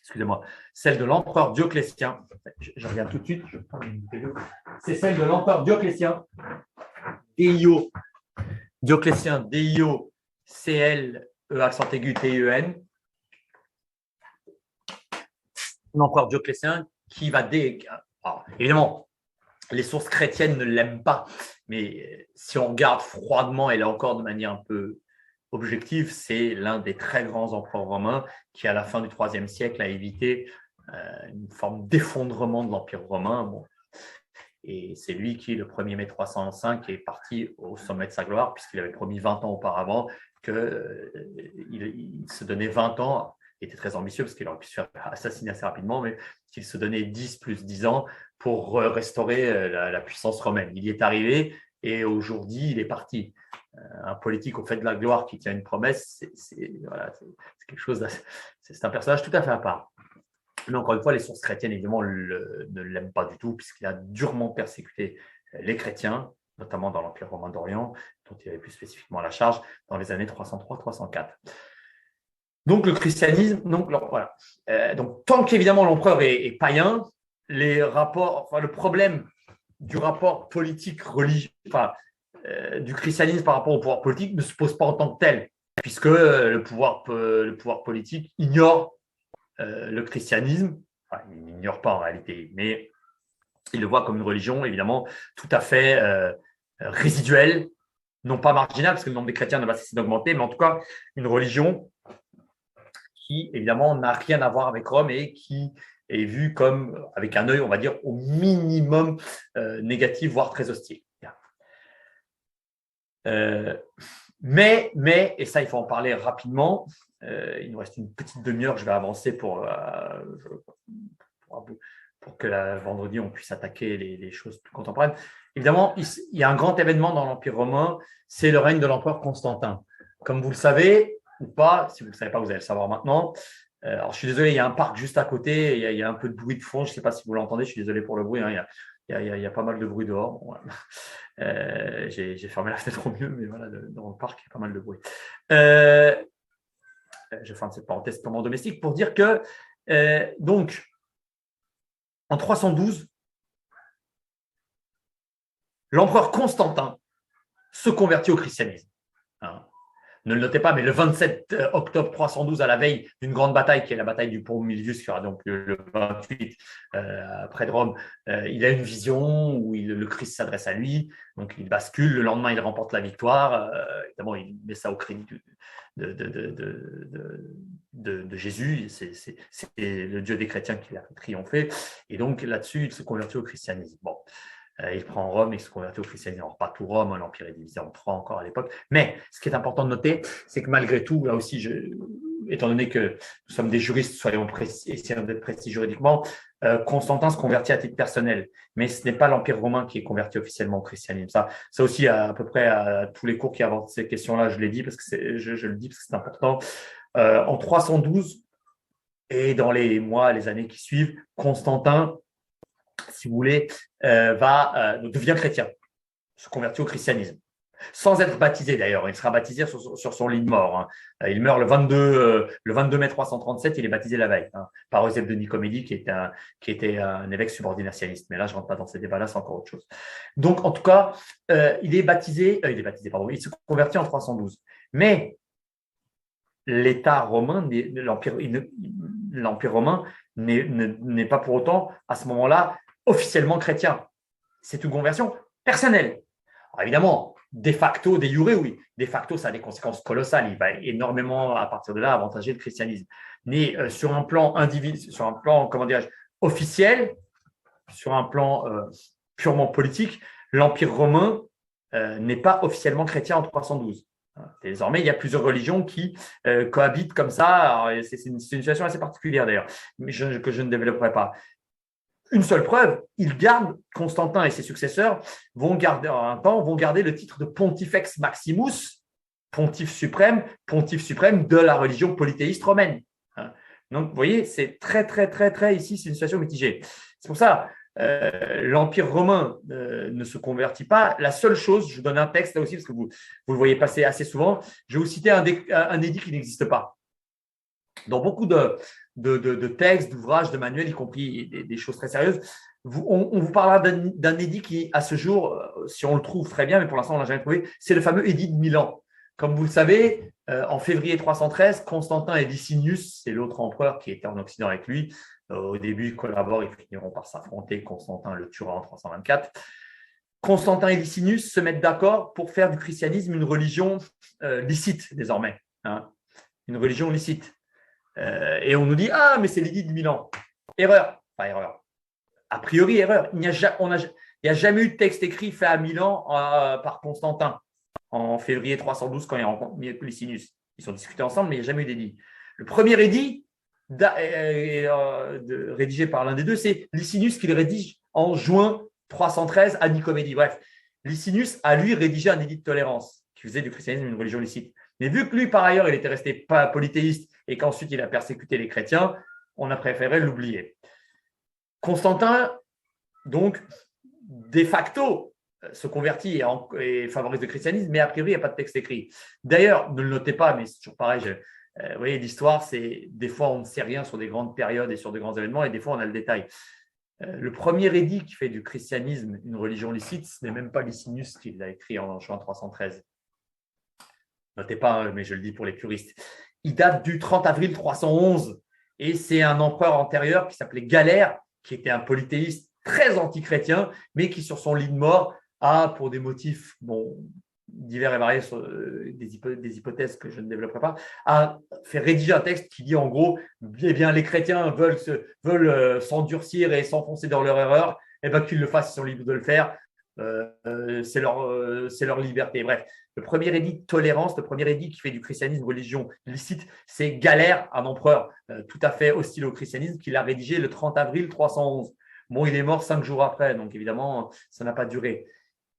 Excusez-moi, celle de l'empereur Dioclétien. Je reviens tout de suite. C'est celle de l'empereur Dioclétien. Dioclétien, D-I-O-C-L-E accent aigu T-E-N. L'empereur Dioclétien qui va Alors, évidemment, les sources chrétiennes ne l'aiment pas, mais si on regarde froidement, et là encore de manière un peu objective, c'est l'un des très grands empereurs romains qui, à la fin du IIIe siècle, a évité une forme d'effondrement de l'Empire romain. Bon. Et c'est lui qui, le 1er mai 305, est parti au sommet de sa gloire, puisqu'il avait promis 20 ans auparavant qu'il se donnait 20 ans. Il était très ambitieux parce qu'il aurait pu se faire assassiner assez rapidement, mais qu'il se donnait 10 plus 10 ans pour restaurer la puissance romaine. Il y est arrivé et aujourd'hui, il est parti. Un politique au fait de la gloire qui tient une promesse, c'est quelque chose, c'est un personnage tout à fait à part. Mais encore une fois, les sources chrétiennes, évidemment, ne l'aiment pas du tout, puisqu'il a durement persécuté les chrétiens, notamment dans l'Empire romain d'Orient. dont il avait plus spécifiquement la charge dans les années 303-304. Donc, le christianisme, voilà. Donc, tant qu'évidemment l'empereur est païen, les rapports, le problème du rapport politique religieux, du christianisme par rapport au pouvoir politique ne se pose pas en tant que tel, puisque le pouvoir politique ignore le christianisme. Il n'ignore pas en réalité, mais il le voit comme une religion, évidemment, tout à fait résiduelle, non pas marginale, parce que le nombre des chrétiens ne va cesser d'augmenter, mais en tout cas, une religion qui, évidemment, n'a rien à voir avec Rome et qui est vue comme, avec un œil, on va dire, au minimum négatif, voire très hostile. Mais, et ça, il faut en parler rapidement, il nous reste une petite demi-heure, je vais avancer pour que vendredi, on puisse attaquer les choses plus contemporaines. Évidemment, il y a un grand événement dans l'Empire romain, c'est le règne de l'empereur Constantin. Comme vous le savez, ou pas, si vous ne le savez pas, vous allez le savoir maintenant. Alors, je suis désolé, il y a un parc juste à côté, il y a un peu de bruit de fond, je ne sais pas si vous l'entendez, je suis désolé pour le bruit, hein, il y a pas mal de bruit dehors. Voilà. J'ai fermé la fenêtre au mieux, mais voilà, dans le parc, il y a pas mal de bruit. Je ferme cette parenthèse purement domestique pour dire que, donc, en 312, l'empereur Constantin se convertit au christianisme. Ne le notez pas, mais le 27 octobre 312, à la veille d'une grande bataille, qui est la bataille du pont Milvius, qui aura donc le 28 près de Rome, il a une vision où le Christ s'adresse à lui, donc il bascule, le lendemain il remporte la victoire, évidemment il met ça au crédit de Jésus, c'est le Dieu des chrétiens qui l'a triomphé, et donc là-dessus il se convertit au christianisme. Bon. Il prend Rome et se convertit au christianisme. Alors, pas tout Rome, l'Empire est divisé en trois encore à l'époque. Mais ce qui est important de noter, c'est que malgré tout, là aussi, étant donné que nous sommes des juristes, essayons d'être précis juridiquement, Constantin se convertit à titre personnel. Mais ce n'est pas l'Empire romain qui est converti officiellement au christianisme. Ça aussi, à peu près à tous les cours qui abordent ces questions-là, je l'ai dit parce que je le dis parce que c'est important. En 312 et dans les années qui suivent, Constantin, si vous voulez, devient chrétien, se convertit au christianisme, sans être baptisé d'ailleurs. Il sera baptisé sur son lit de mort. Hein. Il meurt le 22 mai 337, il est baptisé la veille par Eusèbe de Nicomédie, qui était un évêque subordinationaliste. Mais là, je ne rentre pas dans ces débats-là, c'est encore autre chose. Donc, en tout cas, il se convertit en 312. Mais l'État romain, l'Empire romain n'est pas pour autant, à ce moment-là, officiellement chrétien. C'est une conversion personnelle. Alors évidemment, de facto, de jure, oui. De facto, ça a des conséquences colossales. Il va énormément, à partir de là, avantager le christianisme. Mais sur un plan individuel, sur un plan, officiel, sur un plan purement politique, l'Empire romain n'est pas officiellement chrétien en 312. Désormais, il y a plusieurs religions qui cohabitent comme ça. C'est une situation assez particulière d'ailleurs, mais que je ne développerai pas. Une seule preuve, Constantin et ses successeurs vont garder le titre de Pontifex Maximus, pontife suprême de la religion polythéiste romaine. Donc, vous voyez, c'est très, très, très, très, ici, c'est une situation mitigée. C'est pour ça, l'Empire romain ne se convertit pas. La seule chose, je vous donne un texte là aussi, parce que vous le voyez passer assez souvent, je vais vous citer un édit qui n'existe pas. Dans beaucoup de textes, d'ouvrages, de manuels, y compris des choses très sérieuses, on vous parlera d'un édit qui, à ce jour, si on le trouve très bien, mais pour l'instant, on ne l'a jamais trouvé, c'est le fameux édit de Milan. Comme vous le savez, en février 313, Constantin et Licinius, c'est l'autre empereur qui était en Occident avec lui. Au début, ils collaborent, ils finiront par s'affronter. Constantin le tuera en 324. Constantin et Licinius se mettent d'accord pour faire du christianisme une religion licite désormais. Une religion licite. Et on nous dit, mais c'est l'édit de Milan. Erreur. Enfin, erreur. A priori, erreur. Il n'y a jamais eu de texte écrit fait à Milan par Constantin en février 312 quand il rencontre Licinius. Ils sont discutés ensemble, mais il n'y a jamais eu d'édit. Le premier édit rédigé par l'un des deux, c'est Licinius qui le rédige en juin 313 à Nicomédie. Bref, Licinius a lui rédigé un édit de tolérance qui faisait du christianisme une religion licite. Mais vu que lui, par ailleurs, il était resté pas polythéiste et qu'ensuite il a persécuté les chrétiens, on a préféré l'oublier. Constantin, donc, de facto, se convertit et favorise le christianisme, mais a priori, il n'y a pas de texte écrit. D'ailleurs, ne le notez pas, mais c'est toujours pareil. Vous voyez, l'histoire, c'est des fois, on ne sait rien sur des grandes périodes et sur de grands événements, et des fois, on a le détail. Le premier édit qui fait du christianisme une religion licite, ce n'est même pas Licinius qui l'a écrit en juin 313. Notez pas, mais je le dis pour les puristes. Il date du 30 avril 311 et c'est un empereur antérieur qui s'appelait Galère, qui était un polythéiste très antichrétien, mais qui, sur son lit de mort, a, pour des motifs divers et variés, sur des hypothèses que je ne développerai pas, a fait rédiger un texte qui dit en gros, eh bien, les chrétiens veulent s'endurcir et s'enfoncer dans leur erreur, eh bien, qu'ils le fassent, ils sont libres de le faire. C'est leur liberté. Bref, le premier édit de tolérance, le premier édit qui fait du christianisme religion licite, c'est Galère, un empereur tout à fait hostile au christianisme, qui l'a rédigé le 30 avril 311. Bon, il est mort 5 jours après, donc évidemment, ça n'a pas duré.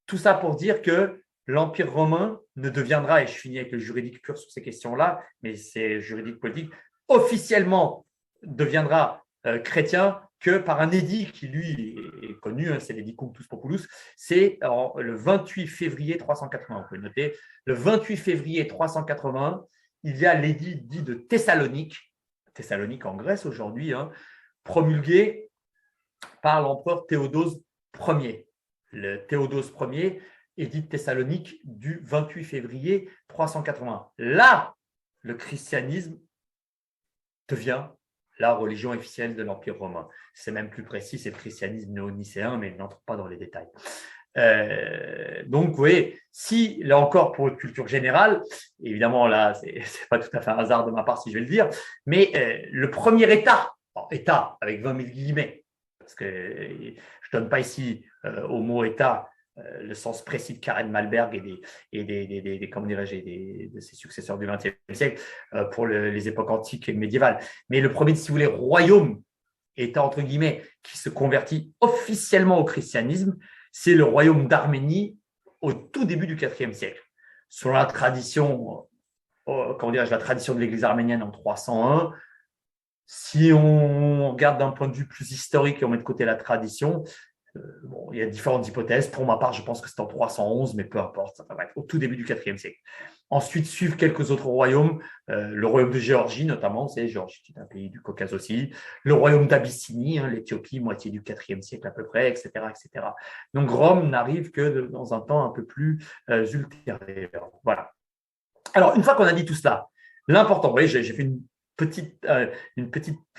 Tout ça pour dire que l'Empire romain ne deviendra, et je finis avec le juridique pur sur ces questions-là, mais c'est juridique politique, officiellement deviendra chrétien que par un édit qui, lui, est connu, c'est l'édit Cunctus Populus, c'est le 28 février 380. Vous pouvez le noter, le 28 février 381, il y a l'édit dit de Thessalonique en Grèce aujourd'hui, promulgué par l'empereur Théodose Ier. Le Théodose Ier, édit de Thessalonique du 28 février 380. Là, le christianisme devient la religion officielle de l'Empire romain. C'est même plus précis, c'est le christianisme néo-nicéen, mais il n'entre pas dans les détails. Donc, vous voyez, si, là encore, pour une culture générale, évidemment, là, ce n'est pas tout à fait un hasard de ma part si je vais le dire, mais le premier État avec 20 000 guillemets, parce que je ne donne pas ici au mot État le sens précis de Karen Malberg comment dirais-je, de ses successeurs du XXe siècle pour les époques antiques et médiévales. Mais le premier, si vous voulez, royaume, État entre guillemets, qui se convertit officiellement au christianisme, c'est le royaume d'Arménie au tout début du IVe siècle. Selon la tradition, la tradition de l'Église arménienne en 301, si on regarde d'un point de vue plus historique et on met de côté la tradition, il y a différentes hypothèses. Pour ma part, je pense que c'est en 311, mais peu importe, ça va être au tout début du IVe siècle. Ensuite, suivent quelques autres royaumes, le royaume de Géorgie notamment, c'est Géorgie qui est un pays du Caucase aussi, le royaume d'Abyssinie, l'Éthiopie, moitié du IVe siècle à peu près, etc. etc. Donc Rome n'arrive que dans un temps un peu plus ultérieur. Voilà. Alors, une fois qu'on a dit tout cela, l'important, vous voyez, j'ai fait une petite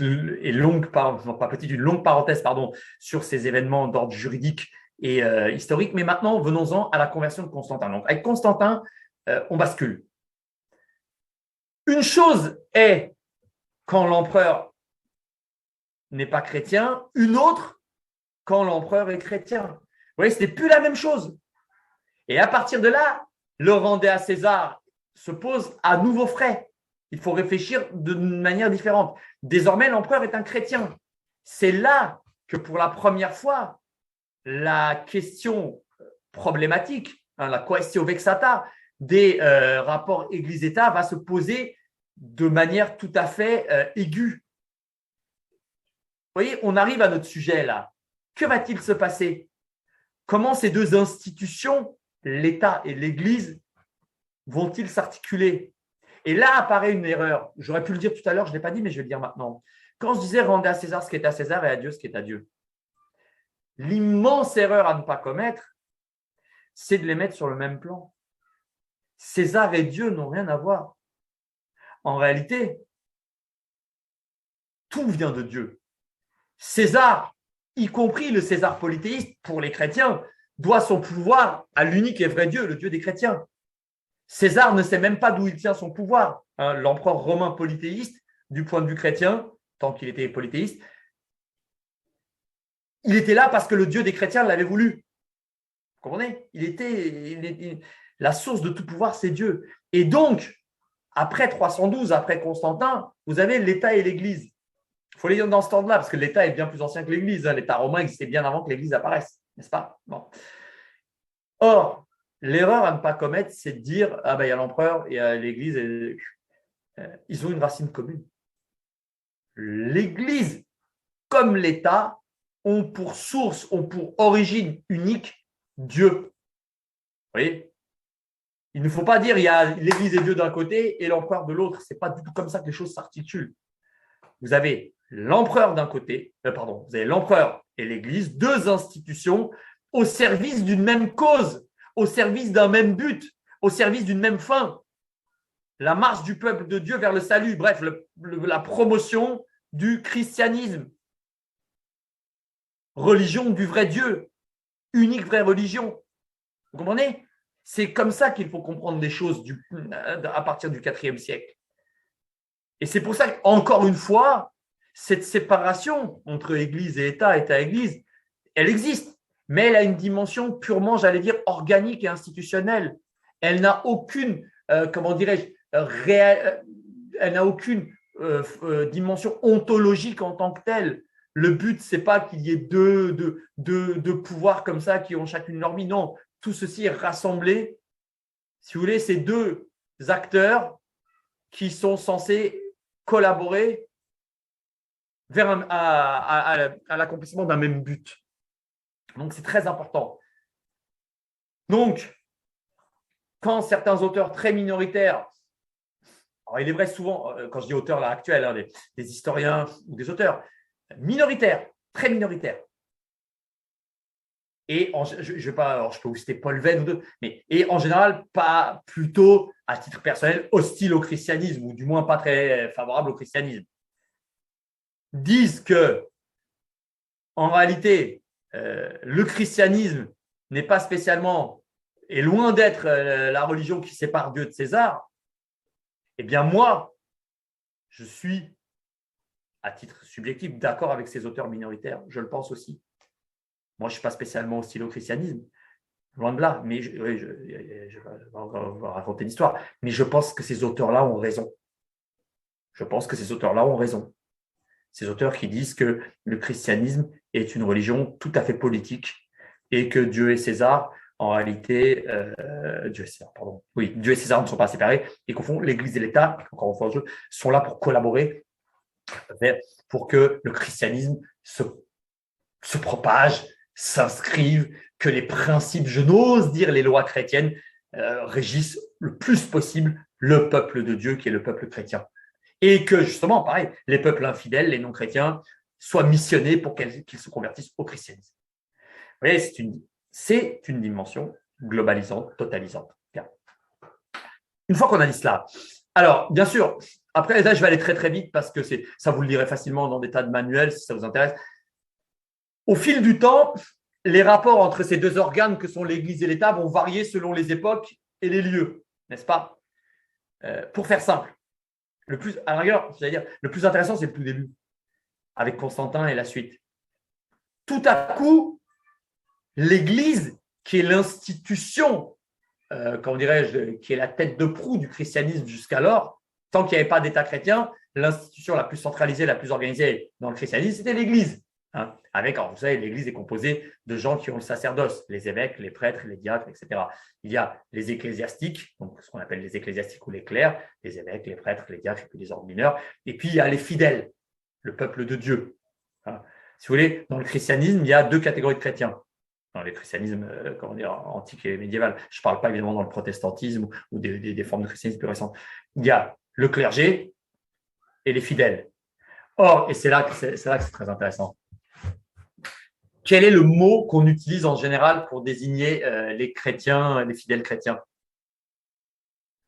et longue une longue parenthèse sur ces événements d'ordre juridique et historique. Mais maintenant, venons-en à la conversion de Constantin. Donc, avec Constantin, on bascule. Une chose est quand l'empereur n'est pas chrétien, une autre quand l'empereur est chrétien. Vous voyez, ce n'est plus la même chose. Et à partir de là, le rendez à César se pose à nouveau frais. Il faut réfléchir d'une manière différente. Désormais, l'empereur est un chrétien. C'est là que pour la première fois, la question problématique, la quaestio vexata des rapports Église-État va se poser de manière tout à fait aiguë. Vous voyez, on arrive à notre sujet là. Que va-t-il se passer? Comment ces deux institutions, l'État et l'Église, vont-ils s'articuler? Et là apparaît une erreur. J'aurais pu le dire tout à l'heure, je ne l'ai pas dit, mais je vais le dire maintenant. Quand je disais rendez à César ce qui est à César et à Dieu ce qui est à Dieu, l'immense erreur à ne pas commettre, c'est de les mettre sur le même plan. César et Dieu n'ont rien à voir. En réalité, tout vient de Dieu. César, y compris le César polythéiste pour les chrétiens, doit son pouvoir à l'unique et vrai Dieu, le Dieu des chrétiens. César ne sait même pas d'où il tient son pouvoir. L'empereur romain polythéiste, du point de vue chrétien, tant qu'il était polythéiste, il était là parce que le Dieu des chrétiens l'avait voulu. Vous comprenez? La source de tout pouvoir, c'est Dieu. Et donc, après 312, après Constantin, vous avez l'État et l'Église. Il faut les dire dans ce temps-là, parce que l'État est bien plus ancien que l'Église. L'État romain existait bien avant que l'Église apparaisse, n'est-ce pas? Bon. Or, l'erreur à ne pas commettre, c'est de dire « Ah ben, il y a l'empereur, il y a l'Église, et ils ont une racine commune. » L'Église, comme l'État, ont pour source, ont pour origine unique Dieu. voyez? Il ne faut pas dire il y a l'Église et Dieu d'un côté et l'empereur de l'autre. Ce n'est pas du tout comme ça que les choses s'articulent. Vous avez l'empereur d'un côté, vous avez l'empereur et l'Église, deux institutions au service d'une même cause, au service d'un même but, au service d'une même fin. La marche du peuple de Dieu vers le salut, bref, la promotion du christianisme. Religion du vrai Dieu, unique vraie religion. Vous comprenez? C'est comme ça qu'il faut comprendre les choses à partir du IVe siècle. Et c'est pour ça qu'encore une fois, cette séparation entre Église et État, État-Église, elle existe, mais elle a une dimension purement, j'allais dire, organique et institutionnelle. Elle n'a aucune, comment dirais-je, elle n'a aucune dimension ontologique en tant que telle. Le but, ce n'est pas qu'il y ait deux pouvoirs comme ça qui ont chacune leur vie. Non, tout ceci est rassemblé. Si vous voulez, c'est deux acteurs qui sont censés collaborer vers à l'accomplissement d'un même but. Donc, c'est très important. Donc, quand certains auteurs très minoritaires, alors il est vrai souvent, quand je dis auteurs là actuels, hein, des historiens ou des auteurs minoritaires, très minoritaires, et je peux vous citer Paul Venn ou d'autres, et en général, pas plutôt à titre personnel hostile au christianisme, ou du moins pas très favorable au christianisme, disent que en réalité, le christianisme n'est pas spécialement, est loin d'être la religion qui sépare Dieu de César, eh bien moi, je suis, à titre subjectif, d'accord avec ces auteurs minoritaires. Je le pense aussi. Moi, je ne suis pas spécialement hostile au christianisme, loin de là, mais je vais raconter l'histoire. Mais je pense que ces auteurs-là ont raison. Je pense que ces auteurs-là ont raison. Ces auteurs qui disent que le christianisme est une religion tout à fait politique et que Dieu et César, en réalité, Dieu et César ne sont pas séparés et qu'au fond, l'Église et l'État, encore une fois, sont là pour collaborer pour que le christianisme se propage, s'inscrive, que les principes, je n'ose dire les lois chrétiennes, régissent le plus possible le peuple de Dieu qui est le peuple chrétien. Et que justement, pareil, les peuples infidèles, les non-chrétiens, soient missionnés pour qu'ils se convertissent au christianisme. Vous voyez, c'est une dimension globalisante, totalisante. Bien. Une fois qu'on a dit cela, alors, bien sûr, après, là, je vais aller très, très vite parce que ça, vous le lirez facilement dans des tas de manuels si ça vous intéresse. Au fil du temps, les rapports entre ces deux organes que sont l'Église et l'État vont varier selon les époques et les lieux, n'est-ce pas? Pour faire simple, le plus intéressant, c'est le tout début, avec Constantin et la suite. Tout à coup, l'Église, qui est l'institution, comment dirais-je, qui est la tête de proue du christianisme jusqu'alors, tant qu'il n'y avait pas d'État chrétien, l'institution la plus centralisée, la plus organisée dans le christianisme, c'était l'Église. Hein, alors vous savez, l'Église est composée de gens qui ont le sacerdoce, les évêques, les prêtres, les diacres, etc. Il y a les ecclésiastiques, donc ce qu'on appelle les ecclésiastiques ou les clercs, les évêques, les prêtres, les diacres et puis les ordres mineurs. Et puis il y a les fidèles, le peuple de Dieu. Hein. Si vous voulez, dans le christianisme, il y a deux catégories de chrétiens. Dans le christianisme antique et médiéval. Je ne parle pas évidemment dans le protestantisme ou des formes de christianisme plus récentes. Il y a le clergé et les fidèles. Or, et c'est là que c'est très intéressant. Quel est le mot qu'on utilise en général pour désigner les chrétiens, les fidèles chrétiens?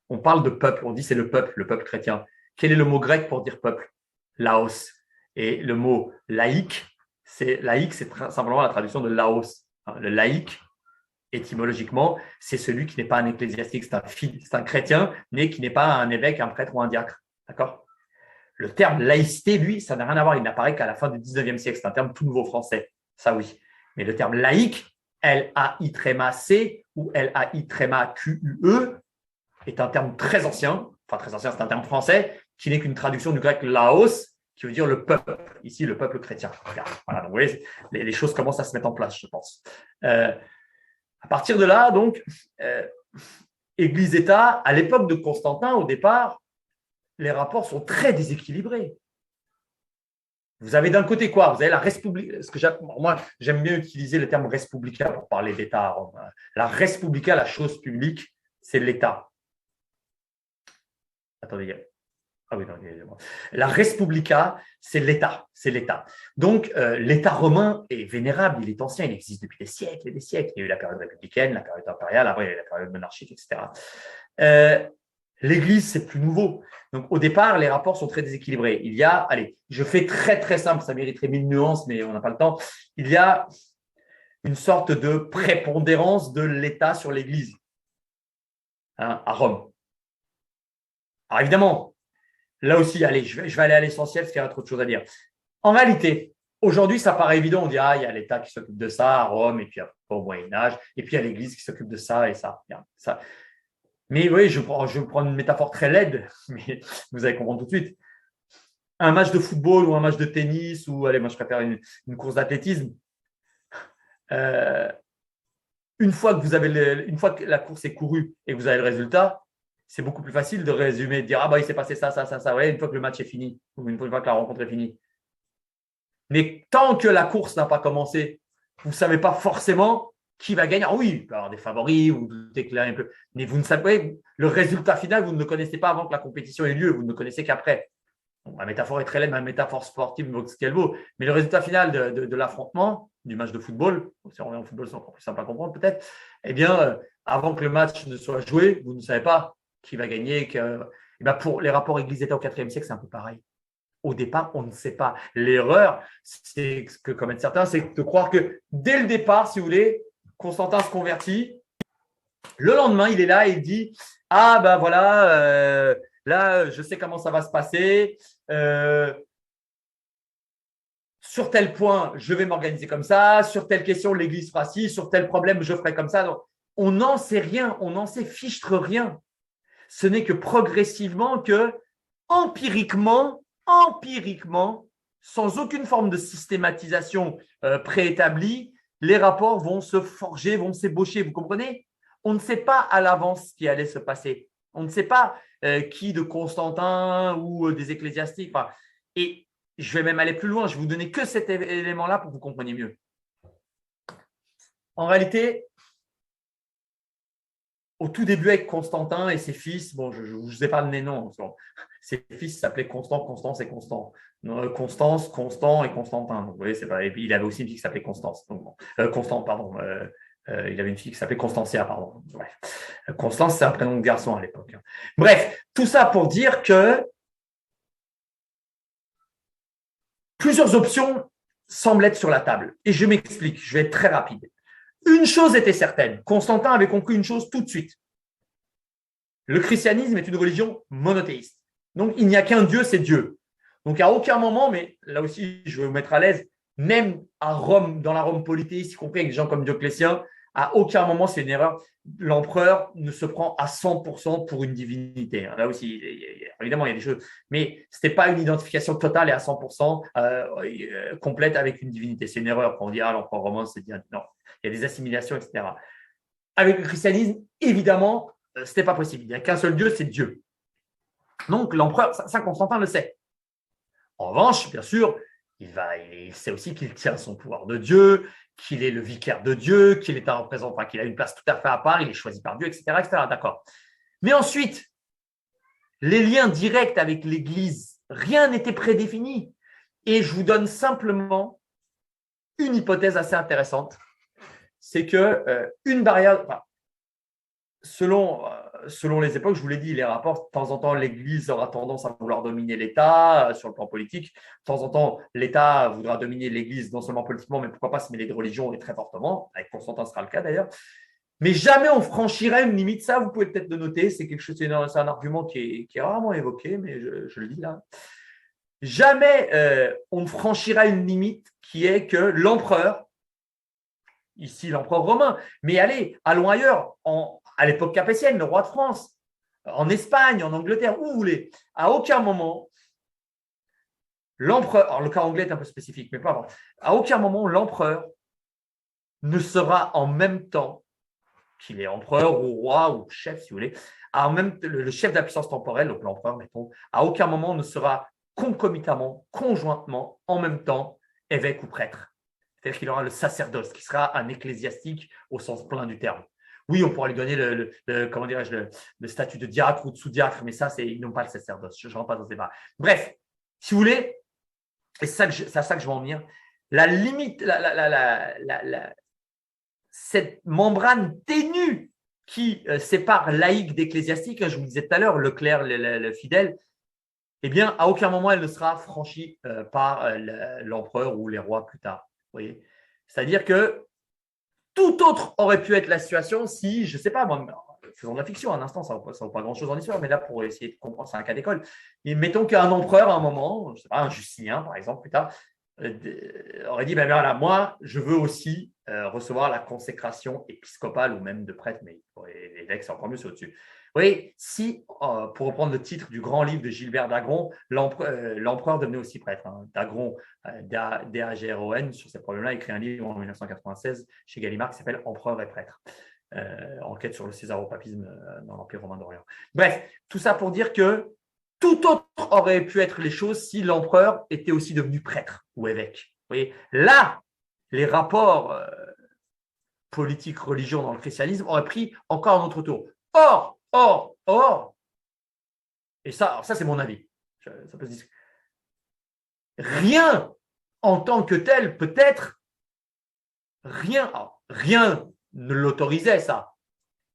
On parle de peuple, on dit c'est le peuple chrétien. Quel est le mot grec pour dire peuple? Laos. Et le mot laïc, c'est simplement la traduction de Laos. Le laïc, étymologiquement, c'est celui qui n'est pas un ecclésiastique, c'est un chrétien, mais qui n'est pas un évêque, un prêtre ou un diacre. D'accord? Le terme laïcité, lui, ça n'a rien à voir. Il n'apparaît qu'à la fin du 19e siècle. C'est un terme tout nouveau français. Ça, oui. Mais le terme laïque, L-A-I-C ou L-A-I-Q-U-E, est un terme très ancien. Enfin, très ancien, c'est un terme français qui n'est qu'une traduction du grec laos, qui veut dire le peuple. Ici, le peuple chrétien. Voilà, donc vous voyez, les choses commencent à se mettre en place, je pense. À partir de là, donc, Église-État, à l'époque de Constantin, au départ, les rapports sont très déséquilibrés. Vous avez d'un côté quoi? Vous avez la res publica. Moi, j'aime bien utiliser le terme res publica pour parler d'État à Rome. La res publica, la chose publique, c'est l'État. Attendez, ah oui, non, la res publica, c'est l'État, c'est l'État. Donc, l'État romain est vénérable, il est ancien, il existe depuis des siècles et des siècles. Il y a eu la période républicaine, la période impériale, après il y a eu la période monarchique, etc. L'Église, c'est plus nouveau. Donc, au départ, les rapports sont très déséquilibrés. Il y a, allez, je fais très, très simple, ça mériterait 1000 nuances, mais on n'a pas le temps. Il y a une sorte de prépondérance de l'État sur l'Église, hein, à Rome. Alors, évidemment, là aussi, allez, je vais aller à l'essentiel parce qu'il y a trop de choses à dire. En réalité, aujourd'hui, ça paraît évident. On dit, ah, il y a l'État qui s'occupe de ça à Rome, et puis au Moyen-Âge, et puis il y a l'Église qui s'occupe de ça et ça. Ça. Mais oui, je vais prendre une métaphore très laide, mais vous allez comprendre tout de suite. Un match de football ou un match de tennis, ou allez, moi je préfère une course d'athlétisme. Une fois que la course est courue et que vous avez le résultat, c'est beaucoup plus facile de résumer, de dire ah bah il s'est passé ça, ça, ça, ça. Ouais, une fois que le match est fini, ou une fois que la rencontre est finie. Mais tant que la course n'a pas commencé, vous ne savez pas forcément qui va gagner. Ah oui, il peut y avoir des favoris, vous doutez que là un peu, mais vous ne savez le résultat final, vous ne le connaissez pas avant que la compétition ait lieu, vous ne le connaissez qu'après. Bon, la métaphore est très laide, ma métaphore sportive vaut ce qu'elle vaut. Mais le résultat final de l'affrontement, du match de football, si on revient au football, c'est encore plus simple à comprendre peut-être, eh bien, avant que le match ne soit joué, vous ne savez pas qui va gagner. Eh bien, pour les rapports Église-État au IVe siècle, c'est un peu pareil. Au départ, on ne sait pas. L'erreur, c'est ce que commettent certains, c'est de croire que dès le départ, si vous voulez, Constantin se convertit. Le lendemain, il est là et il dit ah ben voilà, là, je sais comment ça va se passer. Sur tel point, je vais m'organiser comme ça. Sur telle question, l'Église fera ci. Sur tel problème, je ferai comme ça. Donc, on n'en sait rien. On n'en sait fichtre rien. Ce n'est que progressivement que, empiriquement, sans aucune forme de systématisation préétablie, les rapports vont se forger, vont s'ébaucher. Vous comprenez? On ne sait pas à l'avance ce qui allait se passer. On ne sait pas qui de Constantin ou des ecclésiastiques. Enfin, et je vais même aller plus loin. Je vais vous donner que cet élément-là pour que vous compreniez mieux. En réalité, au tout début avec Constantin et ses fils, bon, je ne vous ai pas donné nom. Ses fils s'appelaient Constant, Constance et Constant. Constance, Constant et Constantin. Donc, vous voyez, c'est pas. Et puis il avait aussi une fille qui s'appelait Constance. Donc, bon. Constant, pardon. Il avait une fille qui s'appelait Constantia, pardon. Bref. Constance, c'est un prénom de garçon à l'époque. Bref, tout ça pour dire que plusieurs options semblent être sur la table. Et je m'explique, je vais être très rapide. Une chose était certaine, Constantin avait compris une chose tout de suite. Le christianisme est une religion monothéiste. Donc, il n'y a qu'un Dieu, c'est Dieu. Donc, à aucun moment, mais là aussi, je vais vous mettre à l'aise, même à Rome, dans la Rome polythéiste, y compris avec des gens comme Dioclétien, à aucun moment, c'est une erreur. L'empereur ne se prend à 100% pour une divinité. Là aussi, évidemment, il y a des choses, mais ce n'était pas une identification totale et à 100% complète avec une divinité. C'est une erreur quand on dit ah, l'empereur romain, c'est bien. Non, il y a des assimilations, etc. Avec le christianisme, évidemment, ce n'était pas possible. Il n'y a qu'un seul Dieu, c'est Dieu. Donc, l'empereur, Saint Constantin le sait. En revanche, bien sûr, il sait aussi qu'il tient son pouvoir de Dieu, qu'il est le vicaire de Dieu, qu'il est un représentant, qu'il a une place tout à fait à part, il est choisi par Dieu, etc., etc. D'accord. Mais ensuite, les liens directs avec l'Église, rien n'était prédéfini. Et je vous donne simplement une hypothèse assez intéressante. C'est que une barrière, enfin, selon les époques, je vous l'ai dit, les rapports, de temps en temps, l'Église aura tendance à vouloir dominer l'État sur le plan politique. De temps en temps, l'État voudra dominer l'Église, non seulement politiquement, mais pourquoi pas se mêler de religion et très fortement. Avec Constantin, ce sera le cas d'ailleurs. Mais jamais on franchirait une limite. Ça, vous pouvez peut-être le noter. C'est quelque chose, c'est un argument qui est rarement évoqué, mais je le dis là. Jamais on ne franchira une limite qui est que l'empereur, ici l'empereur romain, mais allons ailleurs, à l'époque capétienne, le roi de France, en Espagne, en Angleterre, où vous voulez, à aucun moment, l'empereur, alors le cas anglais est un peu spécifique, mais pas grave, à aucun moment l'empereur ne sera en même temps qu'il est empereur ou roi ou chef, si vous voulez, le chef de la puissance temporelle, donc l'empereur, mettons, à aucun moment ne sera concomitamment, conjointement, en même temps, évêque ou prêtre. C'est-à-dire qu'il aura le sacerdoce, qui sera un ecclésiastique au sens plein du terme. Oui, on pourra lui donner comment dirais-je, le statut de diacre ou de sous-diacre, mais ça, ils n'ont pas le sacerdoce. Je ne rentre pas dans ce débat. Bref, si vous voulez, et c'est à ça que je veux en venir, la limite, cette membrane ténue qui sépare laïque d'ecclésiastique, je vous le disais tout à l'heure, le clerc, le fidèle, eh bien, à aucun moment elle ne sera franchie par l'empereur ou les rois plus tard. Vous voyez, c'est-à-dire que tout autre aurait pu être la situation si, je ne sais pas, moi, faisons de la fiction un instant, ça ne vaut pas grand-chose en histoire, mais là, pour essayer de comprendre, c'est un cas d'école. Et mettons qu'un empereur, à un moment, je sais pas, un Justinien, par exemple, plus tard, aurait dit, ben voilà, moi, je veux aussi recevoir la consécration épiscopale ou même de prêtre, mais l'évêque, c'est encore mieux, c'est au-dessus. Vous voyez, si, pour reprendre le titre du grand livre de Gilbert Dagron, l'empereur devenait aussi prêtre. Hein. Dagron, D-A-G-R-O-N, sur ces problèmes-là, écrit un livre en 1996 chez Gallimard qui s'appelle Empereur et prêtre. Enquête sur le césaropapisme dans l'Empire romain d'Orient. Bref, tout ça pour dire que tout autre aurait pu être les choses si l'empereur était aussi devenu prêtre ou évêque. Vous voyez, là, les rapports politiques, religieux dans le christianisme auraient pris encore un autre tour. Or, et ça c'est mon avis, ça peut se discuter. Rien en tant que tel, peut-être, rien ne l'autorisait ça,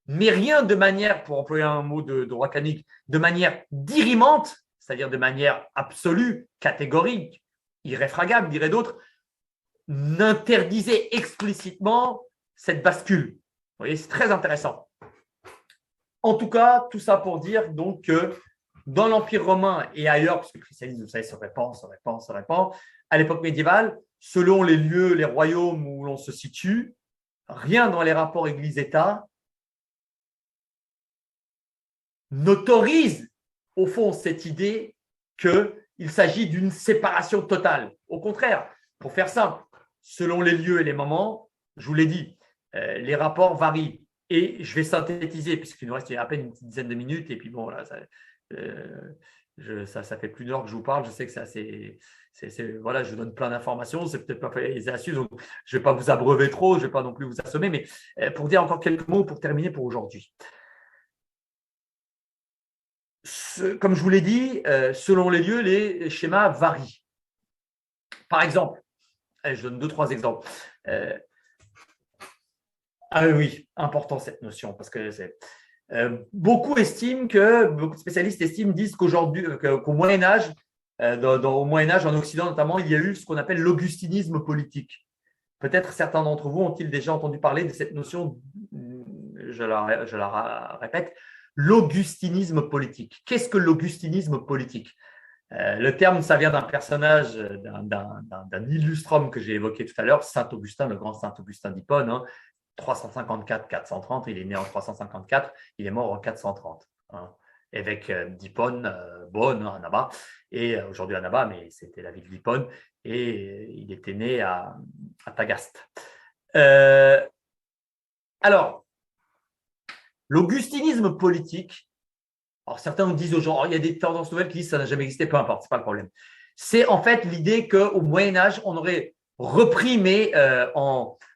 mais rien de manière, pour employer un mot de droit canonique, de manière dirimante, c'est-à-dire de manière absolue, catégorique, irréfragable, diraient d'autres, n'interdisait explicitement cette bascule. Vous voyez, c'est très intéressant. En tout cas, tout ça pour dire donc que dans l'Empire romain et ailleurs, parce que le christianisme, vous savez, se répand, à l'époque médiévale, selon les lieux, les royaumes où l'on se situe, rien dans les rapports Église-État n'autorise, au fond, cette idée qu'il s'agit d'une séparation totale. Au contraire, pour faire simple, selon les lieux et les moments, je vous l'ai dit, les rapports varient. Et je vais synthétiser, puisqu'il nous reste à peine une dizaine de minutes, et puis bon, là, ça fait plus d'une heure que je vous parle, je sais que c'est assez… voilà, je vous donne plein d'informations, c'est peut-être pas aisé à suivre, donc je ne vais pas vous abreuver trop, je ne vais pas non plus vous assommer, mais pour dire encore quelques mots pour terminer pour aujourd'hui. Comme je vous l'ai dit, selon les lieux, les schémas varient. Par exemple, je donne 2-3 exemples. Ah oui, important cette notion, parce que beaucoup de spécialistes disent qu'aujourd'hui, qu'au Moyen-Âge, au Moyen-Âge, en Occident notamment, il y a eu ce qu'on appelle l'augustinisme politique. Peut-être certains d'entre vous ont-ils déjà entendu parler de cette notion, je la répète, l'augustinisme politique. Qu'est-ce que l'augustinisme politique ? Le terme, ça vient d'un personnage, d'un illustre homme que j'ai évoqué tout à l'heure, Saint Augustin, le grand Saint Augustin d'Hippone, hein, 354-430, il est né en 354, il est mort en 430. Hein, évêque d'Hippone, Beaune, à Annaba, et aujourd'hui à Annaba, mais c'était la ville d'Hippone, et il était né à Tagaste. Alors, l'augustinisme politique, alors certains nous disent aujourd'hui, il y a des tendances nouvelles qui disent que ça n'a jamais existé, peu importe, ce n'est pas le problème. C'est en fait l'idée qu'au Moyen-Âge, on aurait repris, mais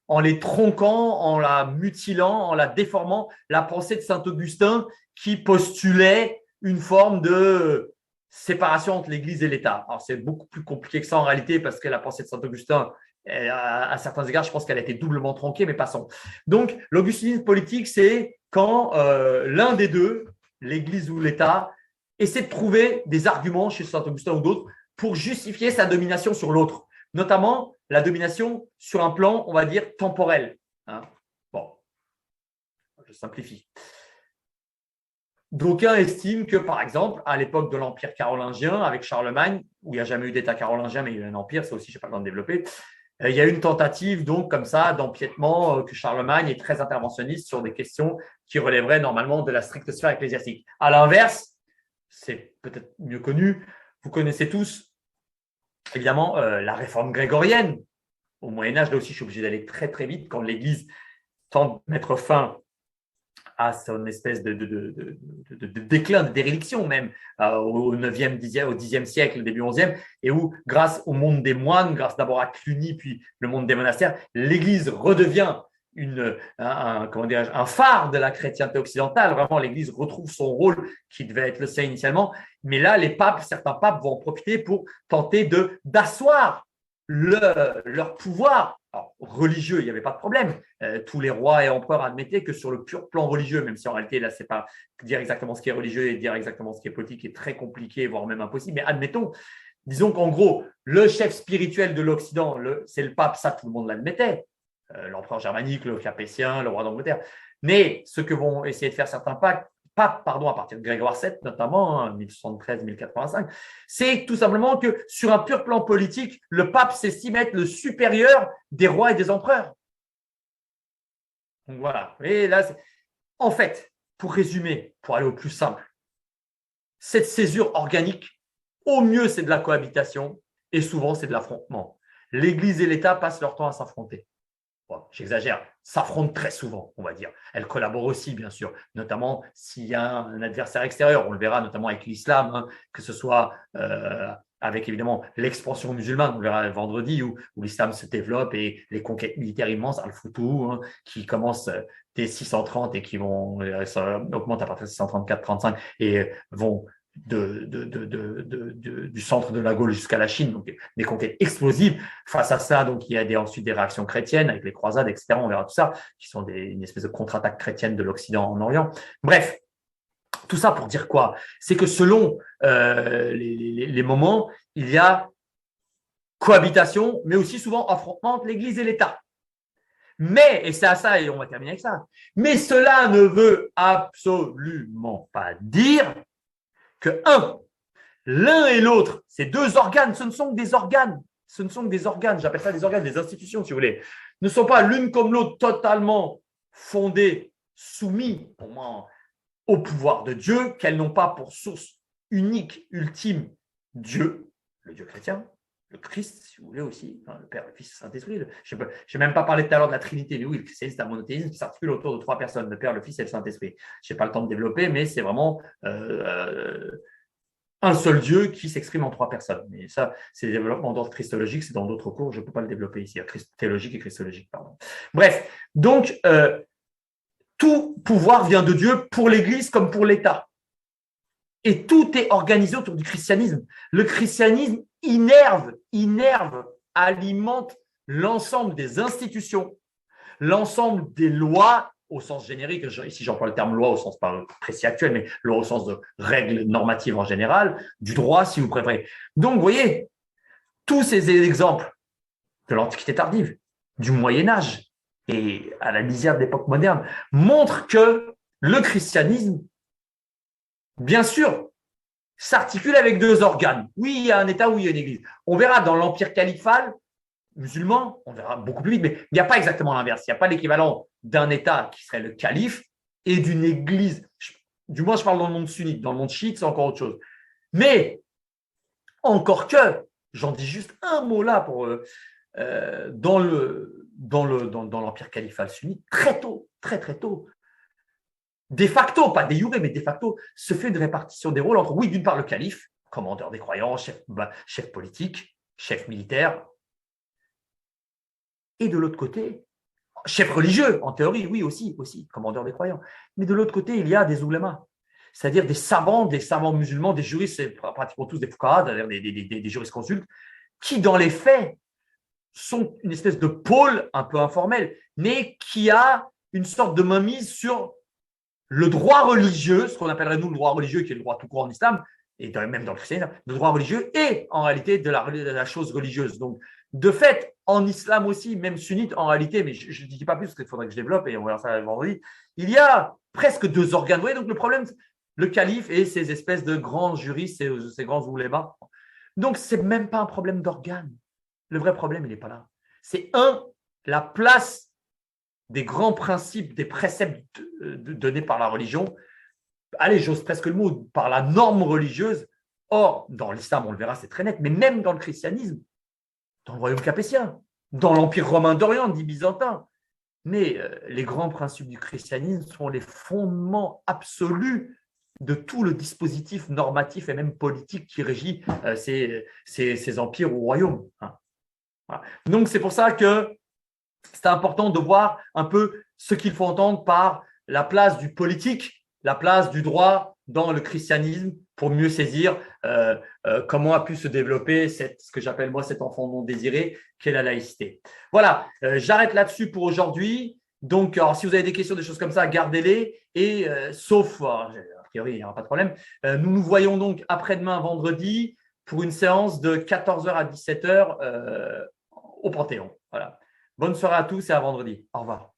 en les tronquant, en la mutilant, en la déformant, la pensée de Saint-Augustin qui postulait une forme de séparation entre l'Église et l'État. Alors, c'est beaucoup plus compliqué que ça en réalité parce que la pensée de Saint-Augustin, à certains égards, je pense qu'elle a été doublement tronquée, mais passons. Donc, l'augustinisme politique, c'est quand l'un des deux, l'Église ou l'État, essaie de trouver des arguments chez Saint-Augustin ou d'autres pour justifier sa domination sur l'autre, notamment la domination sur un plan, on va dire, temporel. Hein. Bon, je simplifie. D'aucuns estiment que, par exemple, à l'époque de l'Empire carolingien, avec Charlemagne, où il n'y a jamais eu d'État carolingien, mais il y a eu un empire, ça aussi, je n'ai pas le temps de développer, il y a eu une tentative, donc, comme ça, d'empiètement, que Charlemagne est très interventionniste sur des questions qui relèveraient normalement de la stricte sphère ecclésiastique. À l'inverse, c'est peut-être mieux connu, vous connaissez tous, évidemment, la réforme grégorienne. Au Moyen-Âge, là aussi, je suis obligé d'aller très, très vite quand l'Église tente de mettre fin à son espèce de déclin, de déréliction même, au 9e, 10e, au 10e siècle, début 11e, et où, grâce au monde des moines, grâce d'abord à Cluny, puis le monde des monastères, l'Église redevient un phare de la chrétienté occidentale. Vraiment, l'Église retrouve son rôle qui devait être le sien initialement. Mais là, certains papes vont en profiter pour tenter d'asseoir leur pouvoir. Alors, religieux, il n'y avait pas de problème. Tous les rois et empereurs admettaient que sur le pur plan religieux, même si en réalité, là, c'est pas dire exactement ce qui est religieux et dire exactement ce qui est politique est très compliqué, voire même impossible. Mais admettons, disons qu'en gros, le chef spirituel de l'Occident, c'est le pape, ça, tout le monde l'admettait. L'empereur germanique, le capétien, le roi d'Angleterre. Mais ce que vont essayer de faire certains papes, à partir de Grégoire VII notamment, 1073-1085, c'est tout simplement que sur un pur plan politique, le pape s'estime être le supérieur des rois et des empereurs. Donc voilà. Et là, en fait, pour résumer, pour aller au plus simple, cette césure organique, au mieux, c'est de la cohabitation et souvent, c'est de l'affrontement. L'Église et l'État passent leur temps à s'affronter. Bon, j'exagère, s'affrontent très souvent, on va dire. Elles collaborent aussi, bien sûr, notamment s'il y a un adversaire extérieur. On le verra notamment avec l'islam, hein, que ce soit avec évidemment l'expansion musulmane, on le verra vendredi, où l'islam se développe et les conquêtes militaires immenses, Al-Foutou, hein, qui commencent dès 630 et qui vont ça augmente à partir de 634-35 et vont du centre de la Gaule jusqu'à la Chine, donc des conquêtes explosives. Face à ça, donc il y a ensuite des réactions chrétiennes avec les croisades, etc. On verra tout ça, qui sont une espèce de contre-attaque chrétienne de l'Occident en Orient. Bref, tout ça pour dire quoi? C'est que selon les moments, il y a cohabitation, mais aussi souvent affrontement entre l'Église et l'État. Mais, et c'est à ça, et on va terminer avec ça, mais cela ne veut absolument pas dire que, l'un et l'autre, ces deux organes, ce ne sont que des organes. Ce ne sont que des organes, j'appelle ça des organes, des institutions, si vous voulez, ne sont pas l'une comme l'autre totalement fondées, soumis pour moi, au pouvoir de Dieu, qu'elles n'ont pas pour source unique, ultime, Dieu, le Dieu chrétien, le Christ, si vous voulez aussi, hein, le Père, le Fils, le Saint-Esprit. Je n'ai même pas parlé tout à l'heure de la Trinité, mais oui, le christianisme, c'est un monothéisme qui s'articule autour de trois personnes, le Père, le Fils et le Saint-Esprit. Je n'ai pas le temps de développer, mais c'est vraiment un seul Dieu qui s'exprime en trois personnes. Mais ça, c'est des développements d'ordre christologique, c'est dans d'autres cours, je ne peux pas le développer ici. Il y a théologique et christologique, pardon. Bref, donc, tout pouvoir vient de Dieu pour l'Église comme pour l'État. Et tout est organisé autour du christianisme. Le christianisme innerve, alimente l'ensemble des institutions, l'ensemble des lois au sens générique. Ici, j'emploie le terme loi au sens pas précis actuel, mais loi au sens de règles normatives en général, du droit, si vous préférez. Donc, vous voyez, tous ces exemples de l'Antiquité tardive, du Moyen-Âge et à la lisière de l'époque moderne montrent que le christianisme, bien sûr, s'articule avec deux organes. Oui, il y a un État, oui, il y a une Église. On verra dans l'Empire califal musulman, on verra beaucoup plus vite, mais il n'y a pas exactement l'inverse. Il n'y a pas l'équivalent d'un État qui serait le calife et d'une Église. Du moins, je parle dans le monde sunnite. Dans le monde chiite, c'est encore autre chose. Mais, encore que, j'en dis juste un mot là pour dans l'Empire califal sunnite, très tôt, très tôt, de facto, pas de jure, mais de facto, se fait une répartition des rôles entre, oui, d'une part, le calife, commandeur des croyants, chef politique, chef militaire, et de l'autre côté, chef religieux, en théorie, oui, aussi, commandeur des croyants. Mais de l'autre côté, il y a des oulémas, c'est-à-dire des savants musulmans, des juristes, c'est pratiquement tous des fuqaha, des jurisconsultes, qui, dans les faits, sont une espèce de pôle un peu informel, mais qui a une sorte de mainmise sur le droit religieux, ce qu'on appellerait nous le droit religieux, qui est le droit tout court en islam, et même dans le christianisme, le droit religieux et en réalité de la chose religieuse. Donc, de fait, en islam aussi, même sunnite, en réalité, mais je ne dis pas plus parce qu'il faudrait que je développe et on verra ça vendredi, il y a presque deux organes. Vous voyez, donc le problème, le calife et ces espèces de grands juristes, ces grands oulémas. Donc, ce n'est même pas un problème d'organes. Le vrai problème, il n'est pas là. C'est la place des grands principes, des préceptes donnés par la religion, allez, j'ose presque le mot, par la norme religieuse. Or, dans l'islam, on le verra, c'est très net, mais même dans le christianisme, dans le royaume capétien, dans l'Empire romain d'Orient, dit byzantin, Mais les grands principes du christianisme sont les fondements absolus de tout le dispositif normatif et même politique qui régit ces empires ou royaumes. Hein. Voilà. Donc, c'est pour ça que c'est important de voir un peu ce qu'il faut entendre par la place du politique, la place du droit dans le christianisme pour mieux saisir comment a pu se développer ce que j'appelle moi cet enfant non désiré qu'est la laïcité. Voilà, j'arrête là-dessus pour aujourd'hui. Donc, alors, si vous avez des questions, des choses comme ça, gardez-les. Et sauf, a priori, il n'y aura pas de problème. Nous nous voyons donc après-demain, vendredi, pour une séance de 14h à 17h au Panthéon. Voilà. Bonne soirée à tous et à vendredi. Au revoir.